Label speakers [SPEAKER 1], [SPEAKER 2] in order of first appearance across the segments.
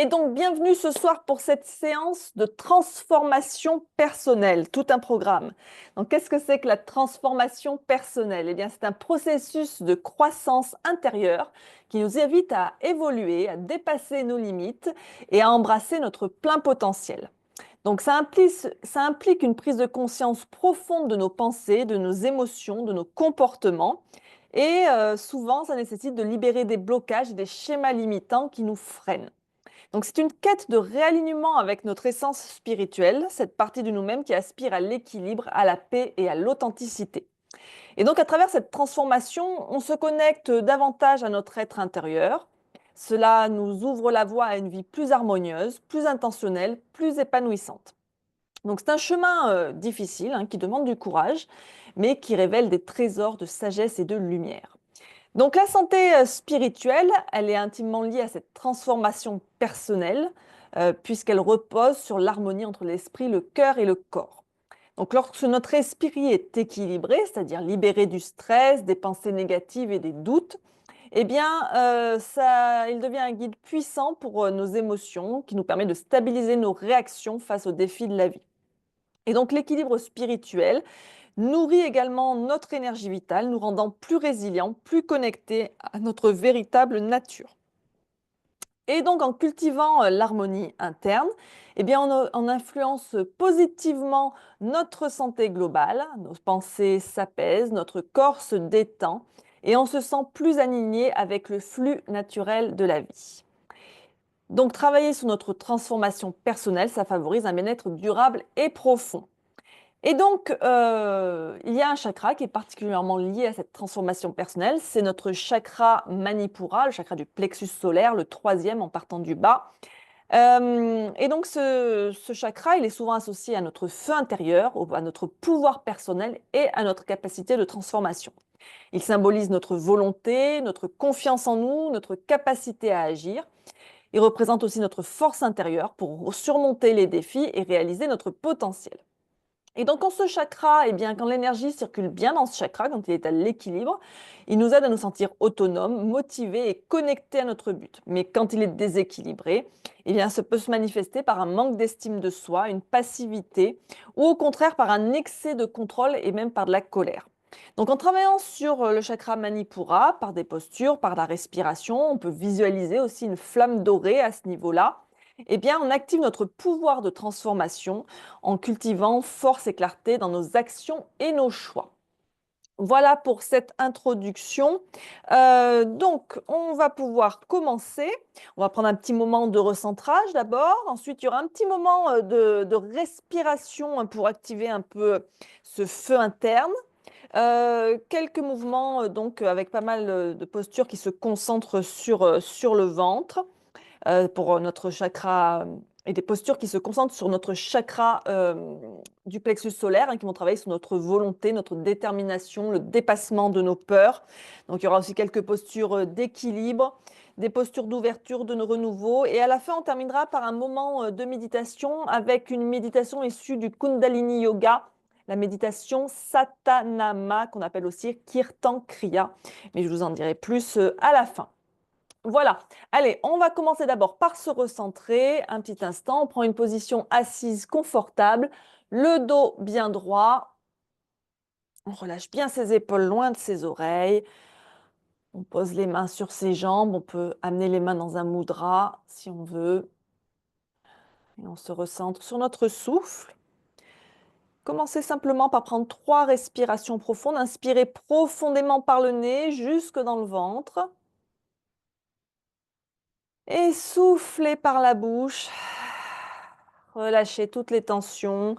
[SPEAKER 1] Et donc, bienvenue ce soir pour cette séance de transformation personnelle, tout un programme. Donc, qu'est-ce que c'est que la transformation personnelle? Eh bien, c'est un processus de croissance intérieure qui nous invite à évoluer, à dépasser nos limites et à embrasser notre plein potentiel. Donc, ça implique une prise de conscience profonde de nos pensées, de nos émotions, de nos comportements. Et souvent, ça nécessite de libérer des blocages et des schémas limitants qui nous freinent. Donc c'est une quête de réalignement avec notre essence spirituelle, cette partie de nous-mêmes qui aspire à l'équilibre, à la paix et à l'authenticité. Et donc à travers cette transformation, on se connecte davantage à notre être intérieur. Cela nous ouvre la voie à une vie plus harmonieuse, plus intentionnelle, plus épanouissante. Donc c'est un chemin difficile qui demande du courage, mais qui révèle des trésors de sagesse et de lumière. Donc la santé spirituelle, elle est intimement liée à cette transformation personnelle, puisqu'elle repose sur l'harmonie entre l'esprit, le cœur et le corps. Donc lorsque notre esprit est équilibré, c'est-à-dire libéré du stress, des pensées négatives et des doutes, eh bien, il devient un guide puissant pour nos émotions, qui nous permet de stabiliser nos réactions face aux défis de la vie. Et donc l'équilibre spirituel, nourrit également notre énergie vitale, nous rendant plus résilients, plus connectés à notre véritable nature. Et donc en cultivant l'harmonie interne, eh bien, on influence positivement notre santé globale, nos pensées s'apaisent, notre corps se détend et on se sent plus aligné avec le flux naturel de la vie. Donc travailler sur notre transformation personnelle, ça favorise un bien-être durable et profond. Et donc, il y a un chakra qui est particulièrement lié à cette transformation personnelle, c'est notre chakra Manipura, le chakra du plexus solaire, le troisième en partant du bas. Et donc ce chakra, il est souvent associé à notre feu intérieur, à notre pouvoir personnel et à notre capacité de transformation. Il symbolise notre volonté, notre confiance en nous, notre capacité à agir. Il représente aussi notre force intérieure pour surmonter les défis et réaliser notre potentiel. Et donc, quand ce chakra, eh bien, quand l'énergie circule bien dans ce chakra, quand il est à l'équilibre, il nous aide à nous sentir autonomes, motivés et connectés à notre but. Mais quand il est déséquilibré, eh bien, ça peut se manifester par un manque d'estime de soi, une passivité, ou au contraire par un excès de contrôle et même par de la colère. Donc, en travaillant sur le chakra Manipura, par des postures, par la respiration, on peut visualiser aussi une flamme dorée à ce niveau-là. Eh bien, on active notre pouvoir de transformation en cultivant force et clarté dans nos actions et nos choix. Voilà pour cette introduction. Donc, on va pouvoir commencer. On va prendre un petit moment de recentrage d'abord. Ensuite, il y aura un petit moment de respiration pour activer un peu ce feu interne. Quelques mouvements donc avec pas mal de postures qui se concentrent sur le ventre pour notre chakra et des postures qui se concentrent sur notre chakra du plexus solaire, qui vont travailler sur notre volonté, notre détermination, le dépassement de nos peurs. Donc il y aura aussi quelques postures d'équilibre, des postures d'ouverture, de renouveau. Et à la fin, on terminera par un moment de méditation avec une méditation issue du Kundalini Yoga, la méditation Satanama, qu'on appelle aussi Kirtan Kriya. Mais je vous en dirai plus à la fin. Voilà. Allez, on va commencer d'abord par se recentrer. Un petit instant, on prend une position assise confortable, le dos bien droit. On relâche bien ses épaules loin de ses oreilles. On pose les mains sur ses jambes. On peut amener les mains dans un mudra si on veut. Et on se recentre sur notre souffle. Commencez simplement par prendre 3 respirations profondes. Inspirez profondément par le nez jusque dans le ventre. Et soufflez par la bouche. Relâchez toutes les tensions,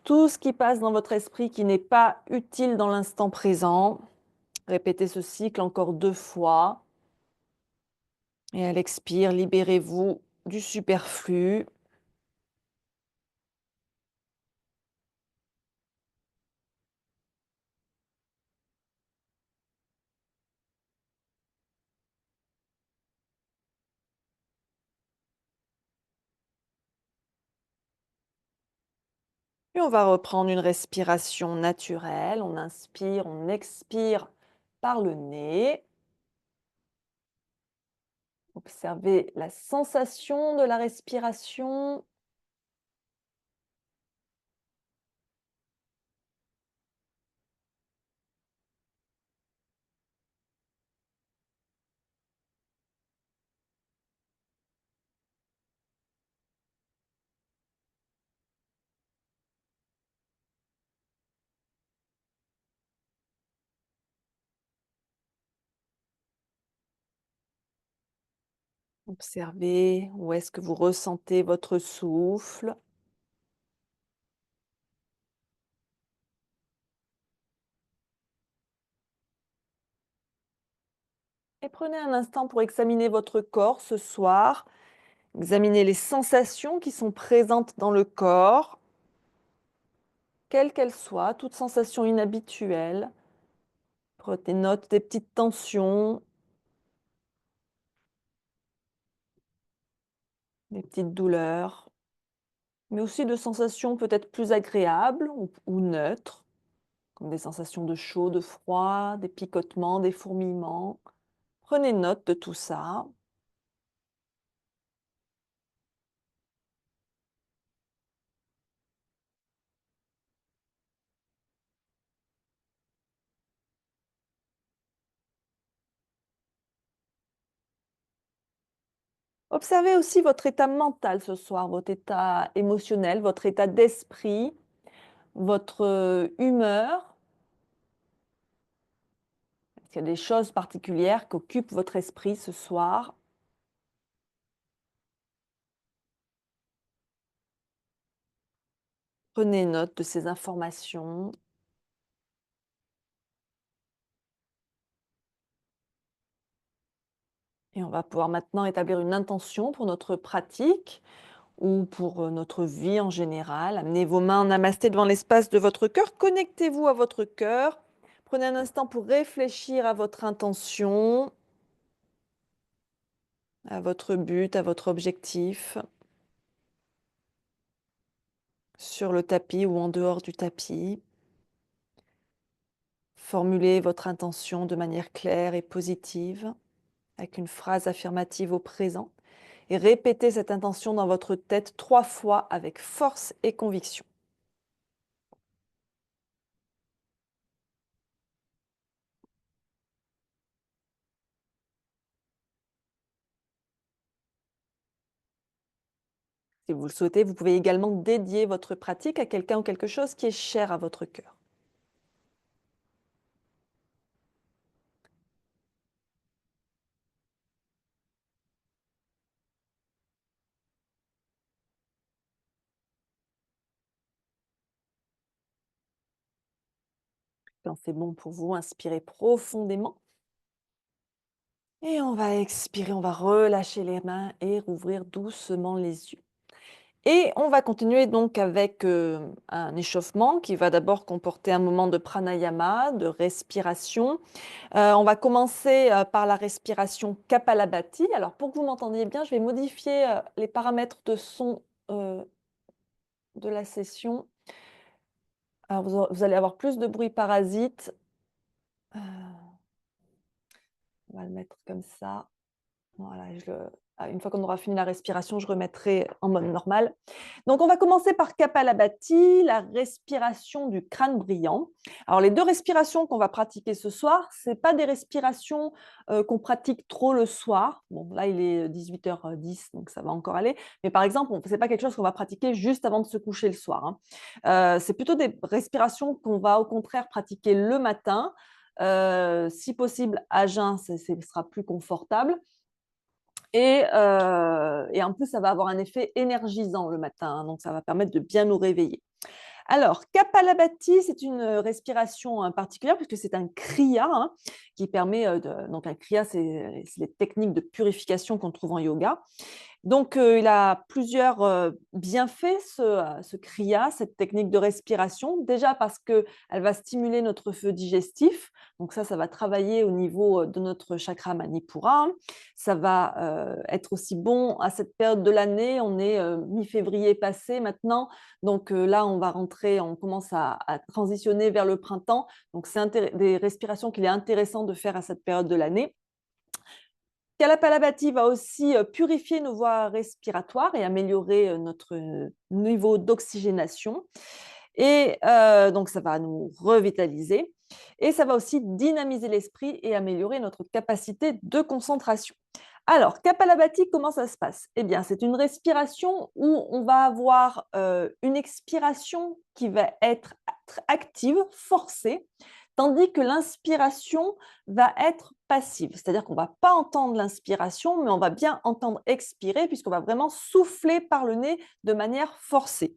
[SPEAKER 1] tout ce qui passe dans votre esprit qui n'est pas utile dans l'instant présent. Répétez ce cycle encore 2 fois. Et à l'expire, libérez-vous du superflu. Puis on va reprendre une respiration naturelle. On inspire, on expire par le nez. Observez la sensation de la respiration. Observez où est-ce que vous ressentez votre souffle. Et prenez un instant pour examiner votre corps ce soir. Examinez les sensations qui sont présentes dans le corps, quelles qu'elles soient, toute sensation inhabituelle. Prenez note des petites tensions, des petites douleurs, mais aussi de sensations peut-être plus agréables ou neutres, comme des sensations de chaud, de froid, des picotements, des fourmillements. Prenez note de tout ça. Observez aussi votre état mental ce soir, votre état émotionnel, votre état d'esprit, votre humeur. Est-ce qu'il y a des choses particulières qui occupent votre esprit ce soir? Prenez note de ces informations. Et on va pouvoir maintenant établir une intention pour notre pratique ou pour notre vie en général. Amenez vos mains en namasté devant l'espace de votre cœur. Connectez-vous à votre cœur. Prenez un instant pour réfléchir à votre intention, à votre but, à votre objectif, sur le tapis ou en dehors du tapis. Formulez votre intention de manière claire et positive, avec une phrase affirmative au présent. Et répétez cette intention dans votre tête 3 fois avec force et conviction. Si vous le souhaitez, vous pouvez également dédier votre pratique à quelqu'un ou quelque chose qui est cher à votre cœur. Quand c'est bon pour vous, inspirez profondément. Et on va expirer, on va relâcher les mains et rouvrir doucement les yeux. Et on va continuer donc avec un échauffement qui va d'abord comporter un moment de pranayama, de respiration. On va commencer par la respiration Kapalabhati. Alors pour que vous m'entendiez bien, je vais modifier les paramètres de son de la session. Alors vous allez avoir plus de bruit parasite. Euh, on va le mettre comme ça. Voilà, une fois qu'on aura fini la respiration, je remettrai en mode normal. Donc, on va commencer par Kapalabhati, la respiration du crâne brillant. Alors, les deux respirations qu'on va pratiquer ce soir, ce n'est pas des respirations qu'on pratique trop le soir. Bon, là, il est 18h10, donc ça va encore aller. Mais par exemple, ce n'est pas quelque chose qu'on va pratiquer juste avant de se coucher le soir, hein. C'est plutôt des respirations qu'on va au contraire pratiquer le matin. Si possible, à jeun, ce sera plus confortable. Et en plus, ça va avoir un effet énergisant le matin, hein, donc ça va permettre de bien nous réveiller. Alors, Kapalabhati, c'est une respiration particulière puisque c'est un kriya, hein, qui permet donc un kriya, c'est les techniques de purification qu'on trouve en yoga. Donc, il a plusieurs bienfaits, ce kriya, cette technique de respiration. Déjà parce qu'elle va stimuler notre feu digestif. Donc ça va travailler au niveau de notre chakra Manipura. Ça va être aussi bon à cette période de l'année. On est mi-février passé maintenant. Donc là, on va rentrer, on commence à transitionner vers le printemps. Donc c'est des respirations qu'il est intéressant de faire à cette période de l'année. Kapalabhati va aussi purifier nos voies respiratoires et améliorer notre niveau d'oxygénation. Et donc, ça va nous revitaliser. Et ça va aussi dynamiser l'esprit et améliorer notre capacité de concentration. Alors, Kapalabhati, comment ça se passe? Eh bien, c'est une respiration où on va avoir une expiration qui va être active, forcée, tandis que l'inspiration va être passive. C'est-à-dire qu'on ne va pas entendre l'inspiration, mais on va bien entendre expirer, puisqu'on va vraiment souffler par le nez de manière forcée.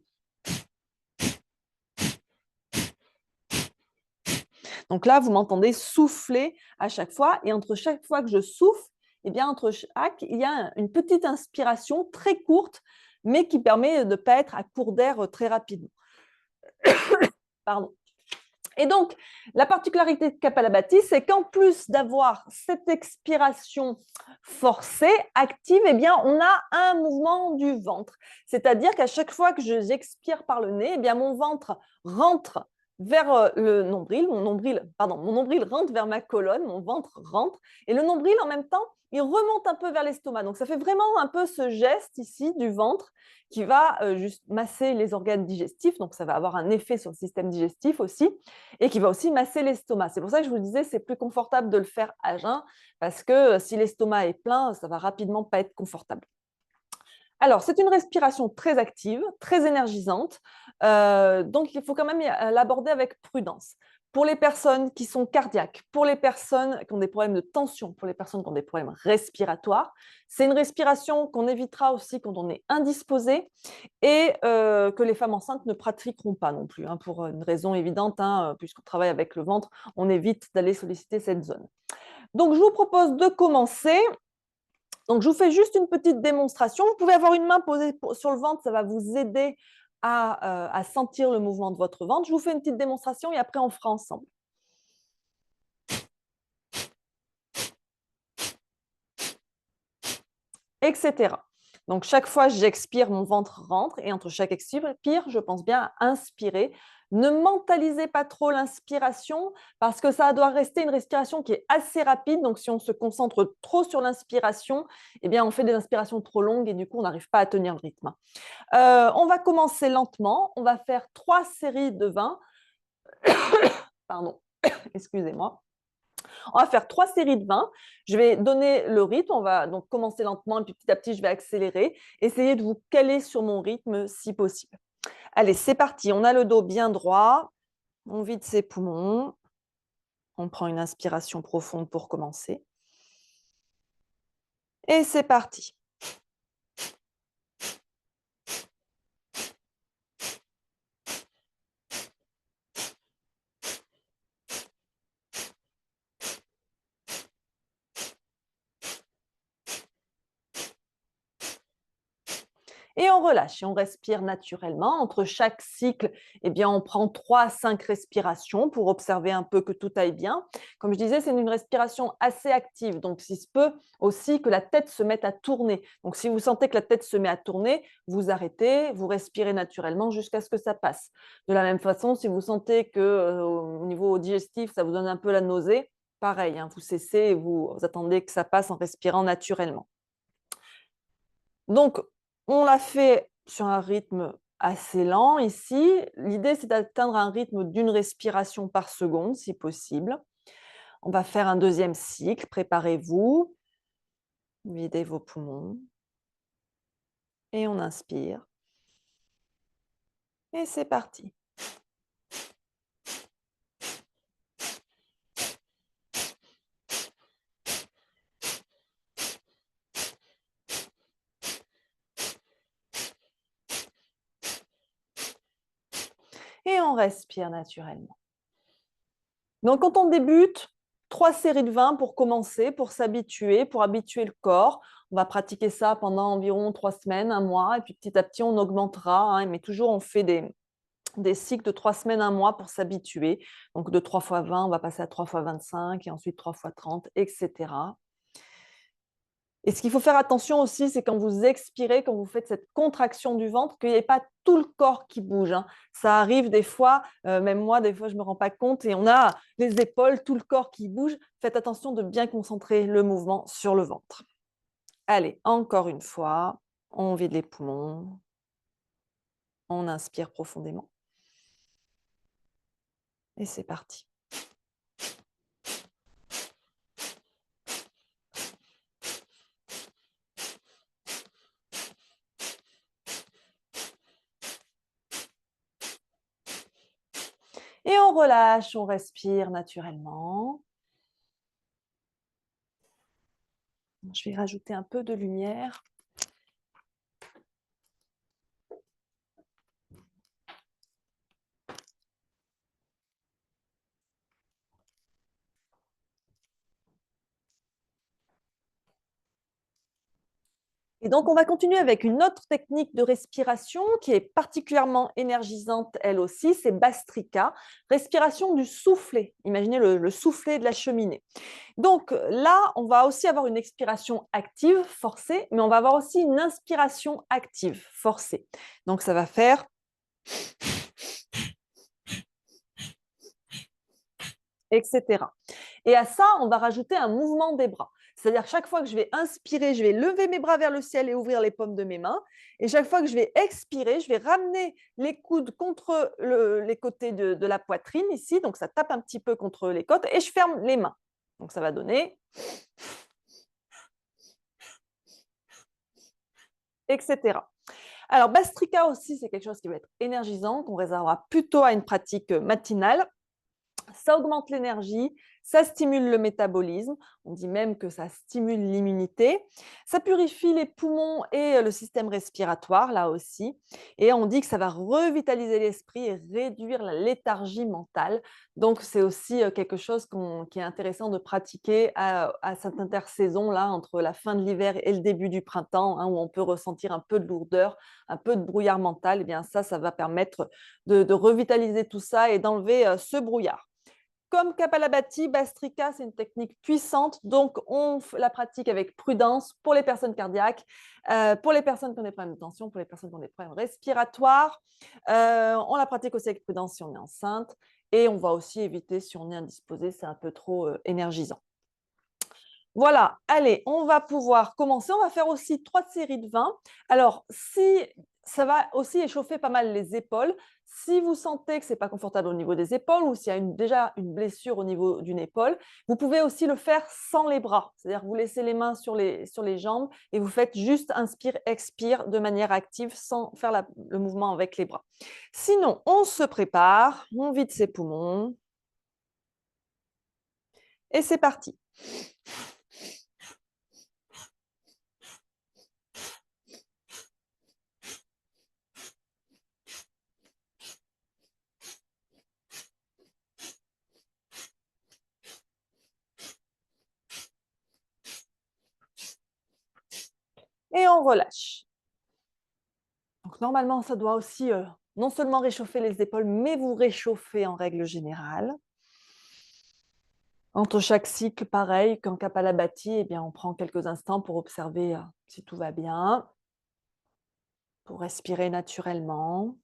[SPEAKER 1] Donc là, vous m'entendez souffler à chaque fois, et entre chaque fois que je souffle, eh bien, entre chaque, il y a une petite inspiration très courte, mais qui permet de ne pas être à court d'air très rapidement. Pardon. Et donc, la particularité de Kapalabhati, c'est qu'en plus d'avoir cette expiration forcée, active, eh bien, on a un mouvement du ventre. C'est-à-dire qu'à chaque fois que j'expire par le nez, eh bien, mon ventre rentre vers le nombril, mon nombril rentre vers ma colonne, mon ventre rentre, et le nombril, en même temps, il remonte un peu vers l'estomac. Donc, ça fait vraiment un peu ce geste ici du ventre qui va juste masser les organes digestifs. Donc, ça va avoir un effet sur le système digestif aussi, et qui va aussi masser l'estomac. C'est pour ça que je vous disais, c'est plus confortable de le faire à jeun, parce que si l'estomac est plein, ça va rapidement pas être confortable. Alors, c'est une respiration très active, très énergisante, donc il faut quand même l'aborder avec prudence. Pour les personnes qui sont cardiaques, pour les personnes qui ont des problèmes de tension, pour les personnes qui ont des problèmes respiratoires, c'est une respiration qu'on évitera aussi quand on est indisposé et que les femmes enceintes ne pratiqueront pas non plus, hein, pour une raison évidente, hein, puisqu'on travaille avec le ventre, on évite d'aller solliciter cette zone. Donc, je vous propose de commencer. Donc, je vous fais juste une petite démonstration. Vous pouvez avoir une main posée sur le ventre, ça va vous aider à sentir le mouvement de votre ventre. Je vous fais une petite démonstration et après, on fera ensemble. Etc. Donc, chaque fois j'expire, mon ventre rentre et entre chaque expire, je pense bien à inspirer. Ne mentalisez pas trop l'inspiration parce que ça doit rester une respiration qui est assez rapide. Donc, si on se concentre trop sur l'inspiration, eh bien, on fait des inspirations trop longues et du coup, on n'arrive pas à tenir le rythme. On va commencer lentement. On va faire 3 séries de 20. Pardon, excusez-moi. On va faire 3 séries de 20. Je vais donner le rythme. On va donc commencer lentement et puis petit à petit, je vais accélérer. Essayez de vous caler sur mon rythme si possible. Allez, c'est parti. On a le dos bien droit. On vide ses poumons. On prend une inspiration profonde pour commencer. Et c'est parti. Et on relâche et on respire naturellement. Entre chaque cycle, eh bien, on prend 3 à 5 respirations pour observer un peu que tout aille bien. Comme je disais, c'est une respiration assez active, donc il se peut aussi que la tête se mette à tourner. Donc si vous sentez que la tête se met à tourner, vous arrêtez, vous respirez naturellement jusqu'à ce que ça passe. De la même façon, si vous sentez que au niveau digestif, ça vous donne un peu la nausée, pareil, hein, vous cessez et vous attendez que ça passe en respirant naturellement. Donc, on l'a fait sur un rythme assez lent ici. L'idée, c'est d'atteindre un rythme d'une respiration par seconde, si possible. On va faire un deuxième cycle. Préparez-vous. Videz vos poumons. Et on inspire. Et c'est parti. Et on respire naturellement. Donc, quand on débute, 3 séries de 20 pour commencer, pour s'habituer, pour habituer le corps. On va pratiquer ça pendant environ 3 semaines, 1 mois, et puis petit à petit, on augmentera, hein, mais toujours, on fait des cycles de 3 semaines, 1 mois pour s'habituer. Donc, de 3 fois 20, on va passer à 3 fois 25, et ensuite 3 fois 30, etc. Et ce qu'il faut faire attention aussi, c'est quand vous expirez, quand vous faites cette contraction du ventre, qu'il n'y ait pas tout le corps qui bouge, hein. Ça arrive des fois, même moi, des fois, je ne me rends pas compte, et on a les épaules, tout le corps qui bouge. Faites attention de bien concentrer le mouvement sur le ventre. Allez, encore une fois, on vide les poumons, on inspire profondément. Et c'est parti. Et on relâche, on respire naturellement. Je vais rajouter un peu de lumière. Et donc, on va continuer avec une autre technique de respiration qui est particulièrement énergisante, elle aussi, c'est Bastrika, respiration du soufflet. Imaginez le soufflet de la cheminée. Donc là, on va aussi avoir une expiration active, forcée, mais on va avoir aussi une inspiration active, forcée. Donc ça va faire etc. Et à ça, on va rajouter un mouvement des bras. C'est-à-dire chaque fois que je vais inspirer, je vais lever mes bras vers le ciel et ouvrir les paumes de mes mains. Et chaque fois que je vais expirer, je vais ramener les coudes contre les côtés de la poitrine ici. Donc ça tape un petit peu contre les côtes et je ferme les mains. Donc ça va donner etc. Alors, Bastrika aussi, c'est quelque chose qui va être énergisant, qu'on réservera plutôt à une pratique matinale. Ça augmente l'énergie, ça stimule le métabolisme, on dit même que ça stimule l'immunité, ça purifie les poumons et le système respiratoire, là aussi, et on dit que ça va revitaliser l'esprit et réduire la léthargie mentale. Donc, c'est aussi quelque chose qui est intéressant de pratiquer à cette intersaison, là, entre la fin de l'hiver et le début du printemps, hein, où on peut ressentir un peu de lourdeur, un peu de brouillard mental. Eh bien, ça va permettre de revitaliser tout ça et d'enlever ce brouillard. Comme Kapalabhati, Bastrika, c'est une technique puissante, donc on la pratique avec prudence pour les personnes cardiaques, pour les personnes qui ont des problèmes de tension, pour les personnes qui ont des problèmes respiratoires. On la pratique aussi avec prudence si on est enceinte et on va aussi éviter si on est indisposé, c'est un peu trop énergisant. Voilà, allez, on va pouvoir commencer. On va faire aussi 3 séries de 20. Alors, si ça va aussi échauffer pas mal les épaules, si vous sentez que ce n'est pas confortable au niveau des épaules ou s'il y a déjà une blessure au niveau d'une épaule, vous pouvez aussi le faire sans les bras. C'est-à-dire que vous laissez les mains sur les jambes et vous faites juste inspire, expire de manière active sans faire le mouvement avec les bras. Sinon, on se prépare, on vide ses poumons et c'est parti. Et on relâche. Donc, normalement, ça doit aussi non seulement réchauffer les épaules, mais vous réchauffer en règle générale. Entre chaque cycle, pareil, qu'en Kapalabhati, eh bien, on prend quelques instants pour observer si tout va bien, pour respirer naturellement.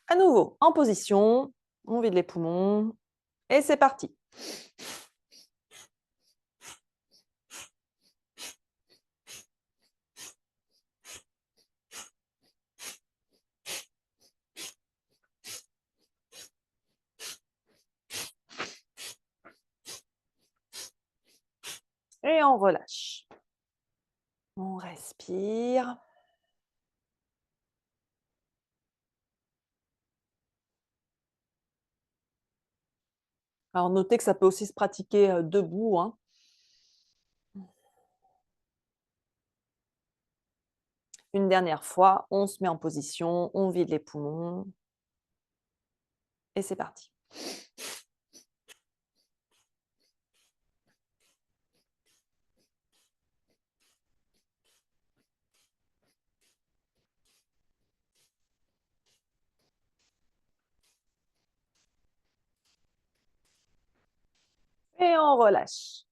[SPEAKER 1] À nouveau, en position, on vide les poumons et c'est parti. Et on relâche. On respire. Alors, notez que ça peut aussi se pratiquer debout, hein. Une dernière fois, on se met en position, on vide les poumons et c'est parti. Et on relâche.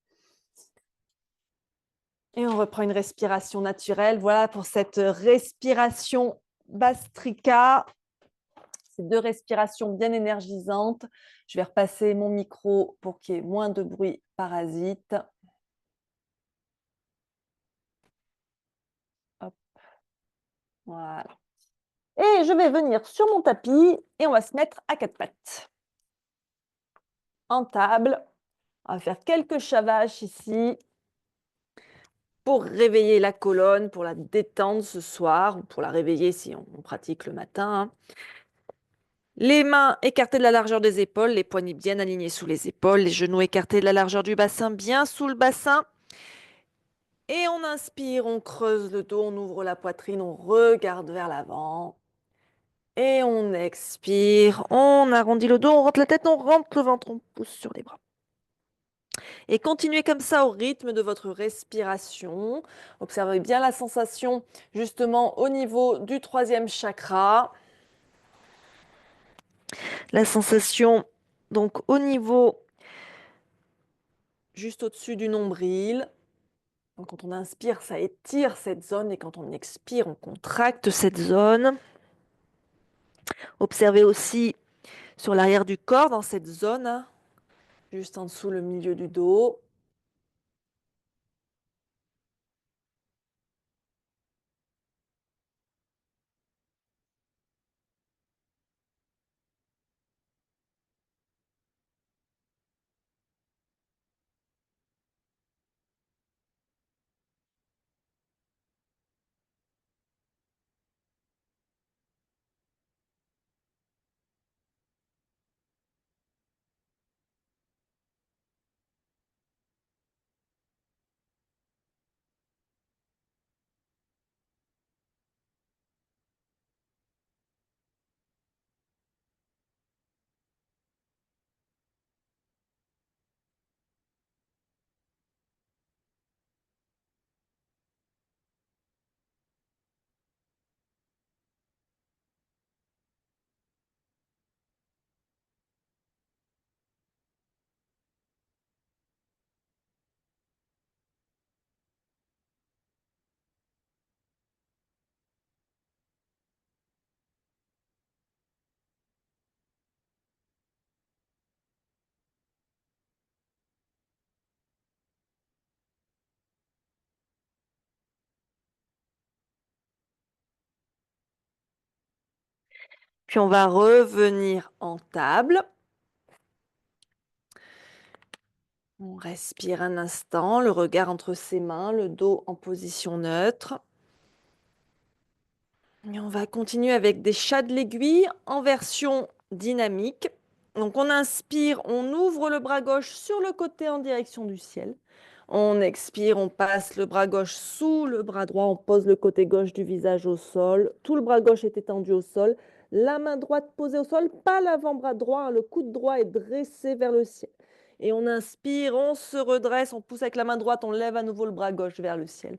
[SPEAKER 1] Et on reprend une respiration naturelle. Voilà pour cette respiration Bastrika. Ces 2 respirations bien énergisantes. Je vais repasser mon micro pour qu'il y ait moins de bruit parasite. Hop, voilà. Et je vais venir sur mon tapis et on va se mettre à 4 pattes. En table. On va faire quelques chavaches ici pour réveiller la colonne, pour la détendre ce soir, ou pour la réveiller si on pratique le matin, hein. Les mains écartées de la largeur des épaules, les poignets bien alignés sous les épaules, les genoux écartés de la largeur du bassin, bien sous le bassin. Et on inspire, on creuse le dos, on ouvre la poitrine, on regarde vers l'avant. Et on expire, on arrondit le dos, on rentre la tête, on rentre le ventre, on pousse sur les bras. Et continuez comme ça au rythme de votre respiration. Observez bien la sensation justement au niveau du 3e chakra. La sensation donc au niveau juste au-dessus du nombril. Donc, quand on inspire, ça étire cette zone et quand on expire, on contracte cette zone. Observez aussi sur l'arrière du corps dans cette zone, hein, juste en dessous le milieu du dos. Puis on va revenir en table. On respire un instant, le regard entre ses mains, le dos en position neutre. Et on va continuer avec des chats de l'aiguille en version dynamique. Donc on inspire, on ouvre le bras gauche sur le côté en direction du ciel. On expire, on passe le bras gauche sous le bras droit, on pose le côté gauche du visage au sol. Tout le bras gauche est étendu au sol. La main droite posée au sol, pas l'avant-bras droit, hein, le coude droit est dressé vers le ciel. Et on inspire, on se redresse, on pousse avec la main droite, on lève à nouveau le bras gauche vers le ciel.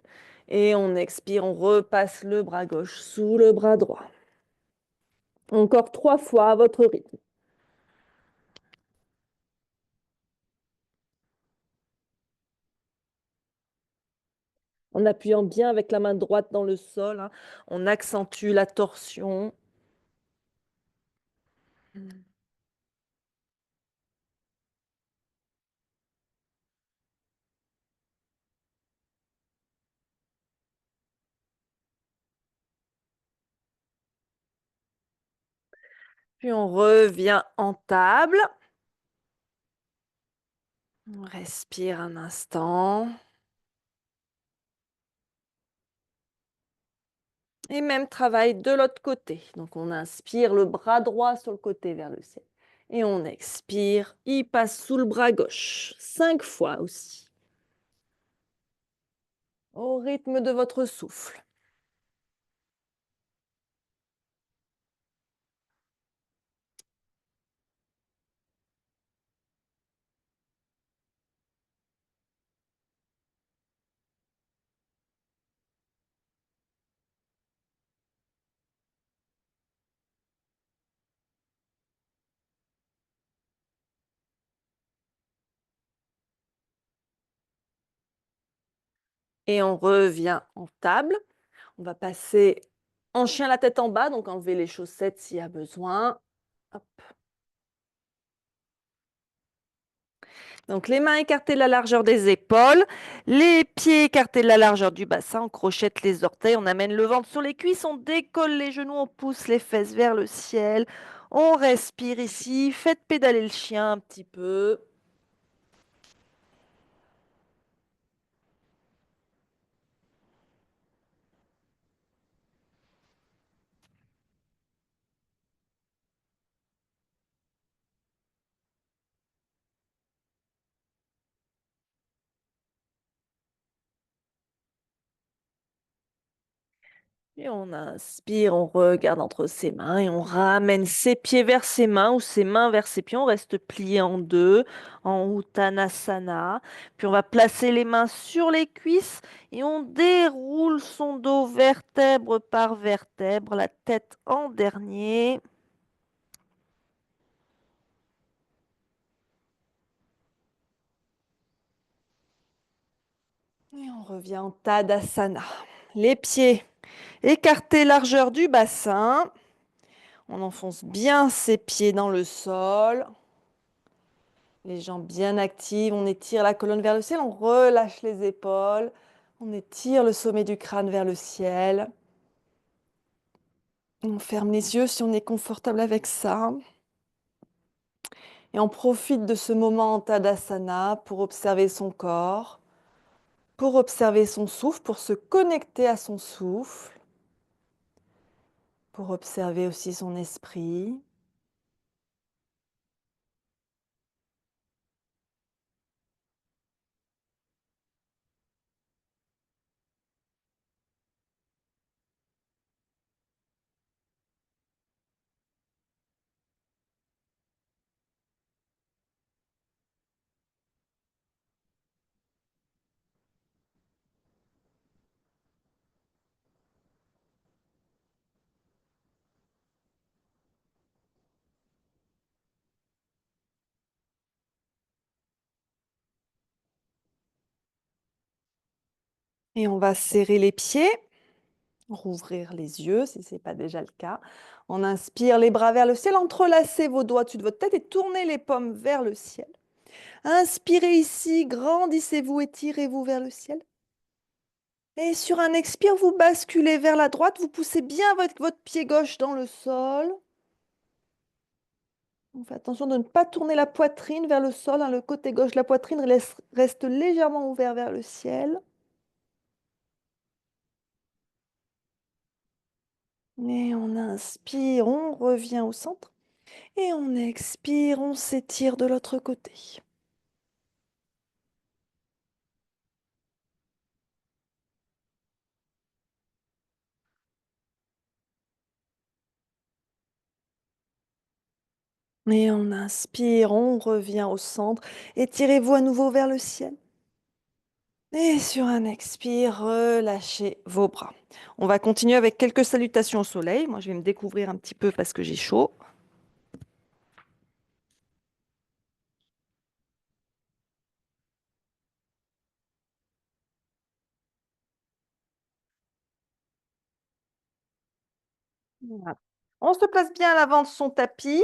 [SPEAKER 1] Et on expire, on repasse le bras gauche sous le bras droit. Encore 3 fois à votre rythme. En appuyant bien avec la main droite dans le sol, hein, on accentue la torsion. Puis on revient en table. On respire un instant. Et même travail de l'autre côté. Donc on inspire le bras droit sur le côté vers le ciel. Et on expire, il passe sous le bras gauche. 5 fois aussi. Au rythme de votre souffle. Et on revient en table. On va passer en chien la tête en bas, donc enlever les chaussettes s'il y a besoin. Hop. Donc les mains écartées de la largeur des épaules, les pieds écartés de la largeur du bassin, on crochette les orteils, on amène le ventre sur les cuisses, on décolle les genoux, on pousse les fesses vers le ciel, on respire ici, faites pédaler le chien un petit peu. Et on inspire, on regarde entre ses mains et on ramène ses pieds vers ses mains ou ses mains vers ses pieds. On reste plié en deux, en Uttanasana. Puis on va placer les mains sur les cuisses et on déroule son dos vertèbre par vertèbre, la tête en dernier. Et on revient en Tadasana. Les pieds écartés largeur du bassin. On enfonce bien ses pieds dans le sol. Les jambes bien actives, on étire la colonne vers le ciel, on relâche les épaules, on étire le sommet du crâne vers le ciel. On ferme les yeux si on est confortable avec ça. Et on profite de ce moment en Tadasana pour observer son corps, pour observer son souffle, pour se connecter à son souffle, pour observer aussi son esprit. Et on va serrer les pieds, rouvrir les yeux si ce n'est pas déjà le cas. On inspire les bras vers le ciel, entrelacez vos doigts au-dessus de votre tête et tournez les paumes vers le ciel. Inspirez ici, grandissez-vous, étirez-vous vers le ciel. Et sur un expire, vous basculez vers la droite, vous poussez bien votre pied gauche dans le sol. On fait attention de ne pas tourner la poitrine vers le sol, hein. Le côté gauche de la poitrine reste légèrement ouvert vers le ciel. Et on inspire, on revient au centre. Et on expire, on s'étire de l'autre côté. Et on inspire, on revient au centre. Étirez-vous à nouveau vers le ciel. Et sur un expire, relâchez vos bras. On va continuer avec quelques salutations au soleil. Moi, je vais me découvrir un petit peu parce que j'ai chaud. Voilà. On se place bien à l'avant de son tapis.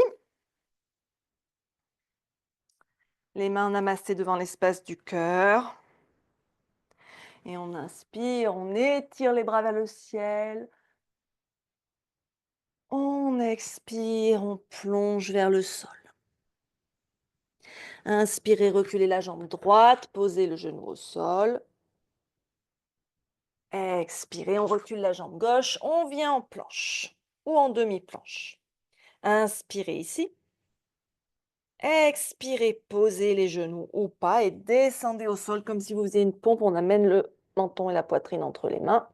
[SPEAKER 1] Les mains amassées devant l'espace du cœur. Et on inspire, on étire les bras vers le ciel. On expire, on plonge vers le sol. Inspirez, reculez la jambe droite, posez le genou au sol. Expirez, on recule la jambe gauche, on vient en planche ou en demi-planche. Inspirez ici. Expirez, posez les genoux ou pas et descendez au sol comme si vous faisiez une pompe. On amène le menton et la poitrine entre les mains.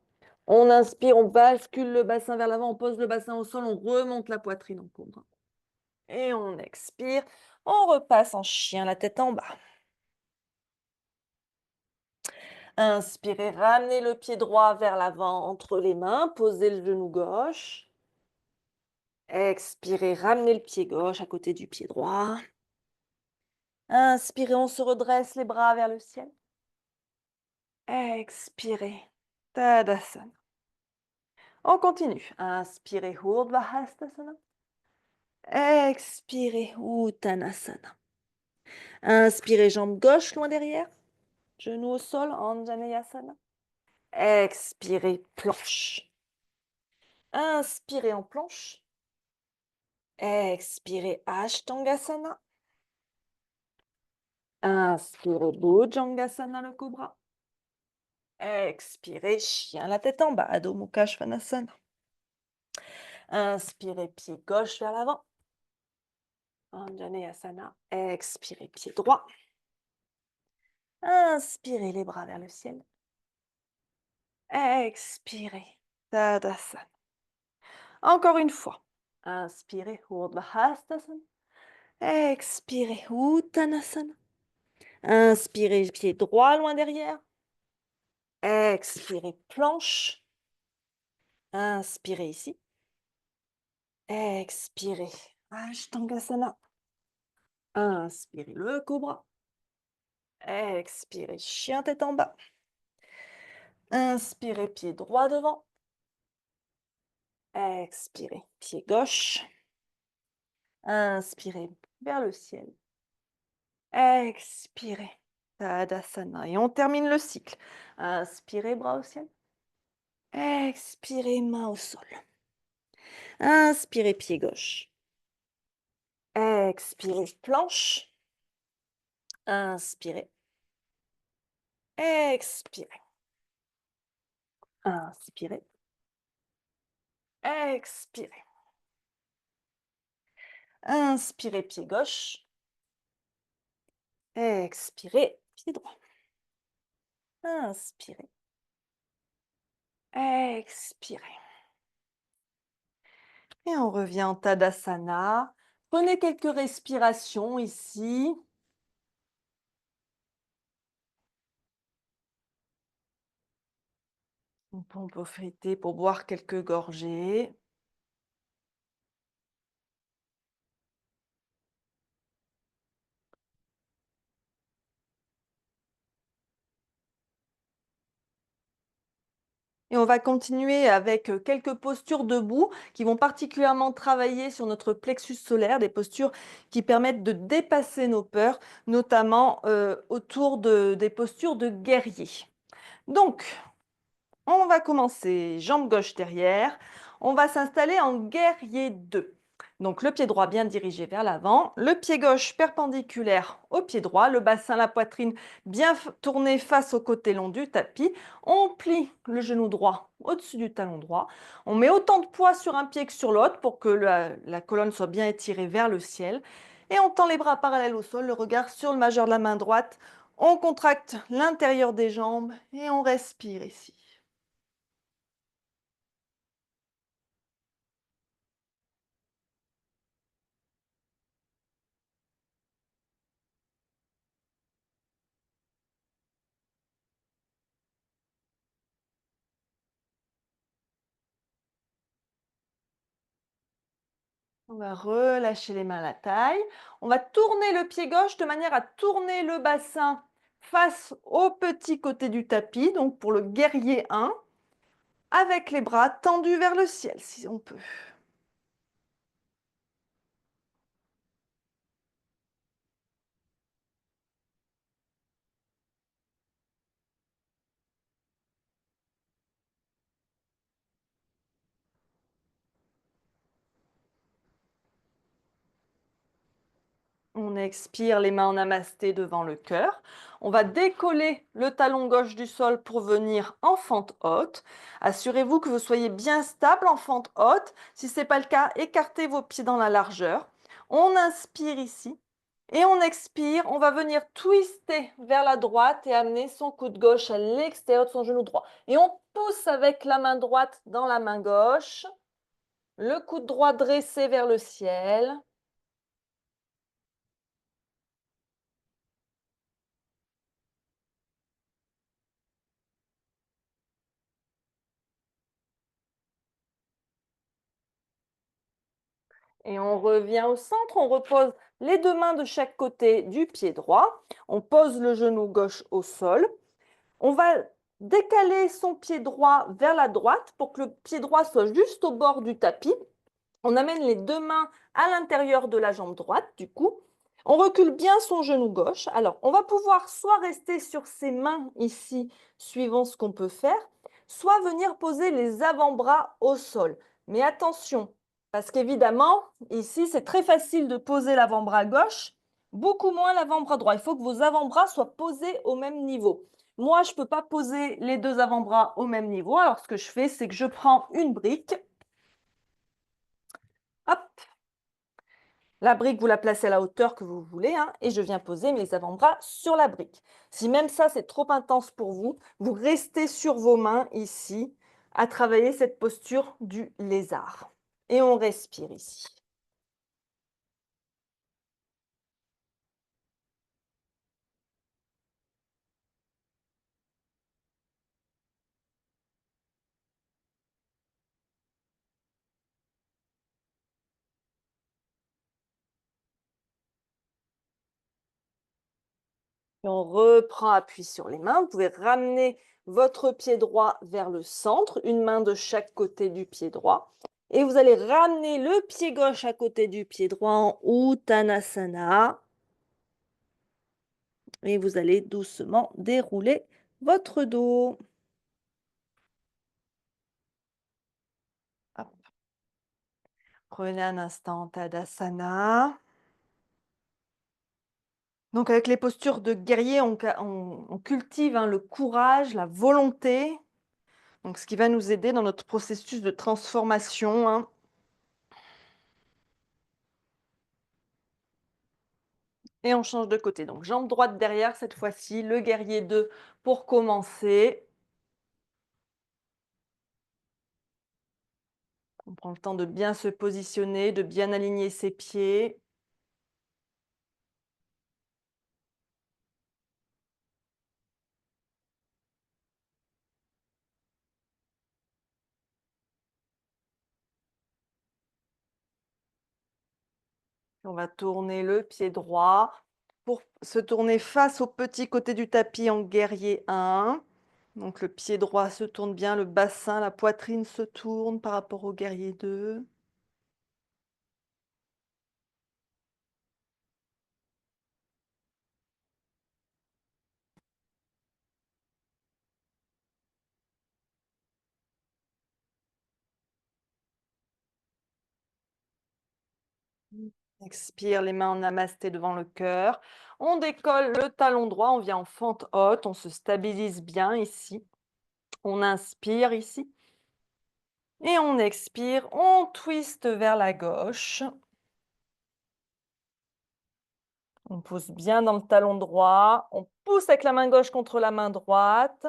[SPEAKER 1] On inspire, on bascule le bassin vers l'avant, on pose le bassin au sol, on remonte la poitrine en courbe. Et on expire, on repasse en chien, la tête en bas. Inspirez, ramenez le pied droit vers l'avant entre les mains, posez le genou gauche. Expirez, ramenez le pied gauche à côté du pied droit. Inspirez, on se redresse les bras vers le ciel. Expirez, Tadasana. On continue. Inspirez, Urdhva Hastasana. Expirez, Uttanasana. Inspirez, jambe gauche loin derrière. Genou au sol, Anjaneyasana. Expirez, planche. Inspirez en planche. Expirez, Ashtangasana. Inspirez, Bhujangasana, le cobra. Expirez, chien, la tête en bas, Adho Mukha Svanasana. Inspirez, pied gauche vers l'avant. Anjaneyasana. Expirez, pied droit. Inspirez les bras vers le ciel. Expirez, Tadasana. Encore une fois. Inspirez, Urdhva Hastasana. Expirez, Uttanasana. Inspirez, pied droit loin derrière. Expirez, planche. Inspirez ici. Expirez, Ashtangasana. Inspirez le cobra. Expirez, chien tête en bas. Inspirez, pied droit devant. Expirez, pied gauche. Inspirez vers le ciel. Expirez, Tadasana. Et on termine le cycle. Inspirez, bras au ciel. Expirez, main au sol. Inspirez, pied gauche. Expirez, planche. Inspirez. Expirez. Inspirez. Expirez. Inspirez, pied gauche. Expirez, pied droit. Inspirez. Expirez. Et on revient en Tadasana. Prenez quelques respirations ici. On peut en profiter pour boire quelques gorgées. Et on va continuer avec quelques postures debout qui vont particulièrement travailler sur notre plexus solaire, des postures qui permettent de dépasser nos peurs, notamment autour des postures de guerrier. Donc, on va commencer jambe gauche derrière. On va s'installer en guerrier 2. Donc le pied droit bien dirigé vers l'avant, le pied gauche perpendiculaire au pied droit, le bassin, la poitrine bien tourné face au côté long du tapis. On plie le genou droit au-dessus du talon droit. On met autant de poids sur un pied que sur l'autre pour que la colonne soit bien étirée vers le ciel. Et on tend les bras parallèles au sol, le regard sur le majeur de la main droite. On contracte l'intérieur des jambes et on respire ici. On va relâcher les mains à la taille. On va tourner le pied gauche de manière à tourner le bassin face au petit côté du tapis, donc pour le guerrier 1, avec les bras tendus vers le ciel, si on peut. On expire, les mains en namasté devant le cœur. On va décoller le talon gauche du sol pour venir en fente haute. Assurez-vous que vous soyez bien stable en fente haute. Si ce n'est pas le cas, écartez vos pieds dans la largeur. On inspire ici et on expire. On va venir twister vers la droite et amener son coude gauche à l'extérieur de son genou droit. Et on pousse avec la main droite dans la main gauche. Le coude droit dressé vers le ciel. Et on revient au centre, on repose les deux mains de chaque côté du pied droit. On pose le genou gauche au sol. On va décaler son pied droit vers la droite pour que le pied droit soit juste au bord du tapis. On amène les deux mains à l'intérieur de la jambe droite, du coup. On recule bien son genou gauche. Alors, on va pouvoir soit rester sur ses mains ici, suivant ce qu'on peut faire, soit venir poser les avant-bras au sol. Mais attention, parce qu'évidemment, ici, c'est très facile de poser l'avant-bras gauche, beaucoup moins l'avant-bras droit. Il faut que vos avant-bras soient posés au même niveau. Moi, je ne peux pas poser les deux avant-bras au même niveau. Alors, ce que je fais, c'est que je prends une brique. Hop, la brique, vous la placez à la hauteur que vous voulez, hein, et je viens poser mes avant-bras sur la brique. Si même ça, c'est trop intense pour vous, vous restez sur vos mains ici à travailler cette posture du lézard. Et on respire ici. Et on reprend appui sur les mains. Vous pouvez ramener votre pied droit vers le centre, une main de chaque côté du pied droit. Et vous allez ramener le pied gauche à côté du pied droit en Uttanasana. Et vous allez doucement dérouler votre dos. Hop. Prenez un instant Tadasana. Donc avec les postures de guerrier, on cultive hein, le courage, la volonté. Donc ce qui va nous aider dans notre processus de transformation. Hein. Et on change de côté. Donc jambe droite derrière cette fois-ci, le guerrier 2 pour commencer. On prend le temps de bien se positionner, de bien aligner ses pieds. On va tourner le pied droit pour se tourner face au petit côté du tapis en guerrier 1. Donc le pied droit se tourne bien, le bassin, la poitrine se tourne par rapport au guerrier 2. Expire, les mains en namasté devant le cœur. On décolle le talon droit, on vient en fente haute, on se stabilise bien ici. On inspire ici. Et on expire, on twiste vers la gauche. On pousse bien dans le talon droit. On pousse avec la main gauche contre la main droite.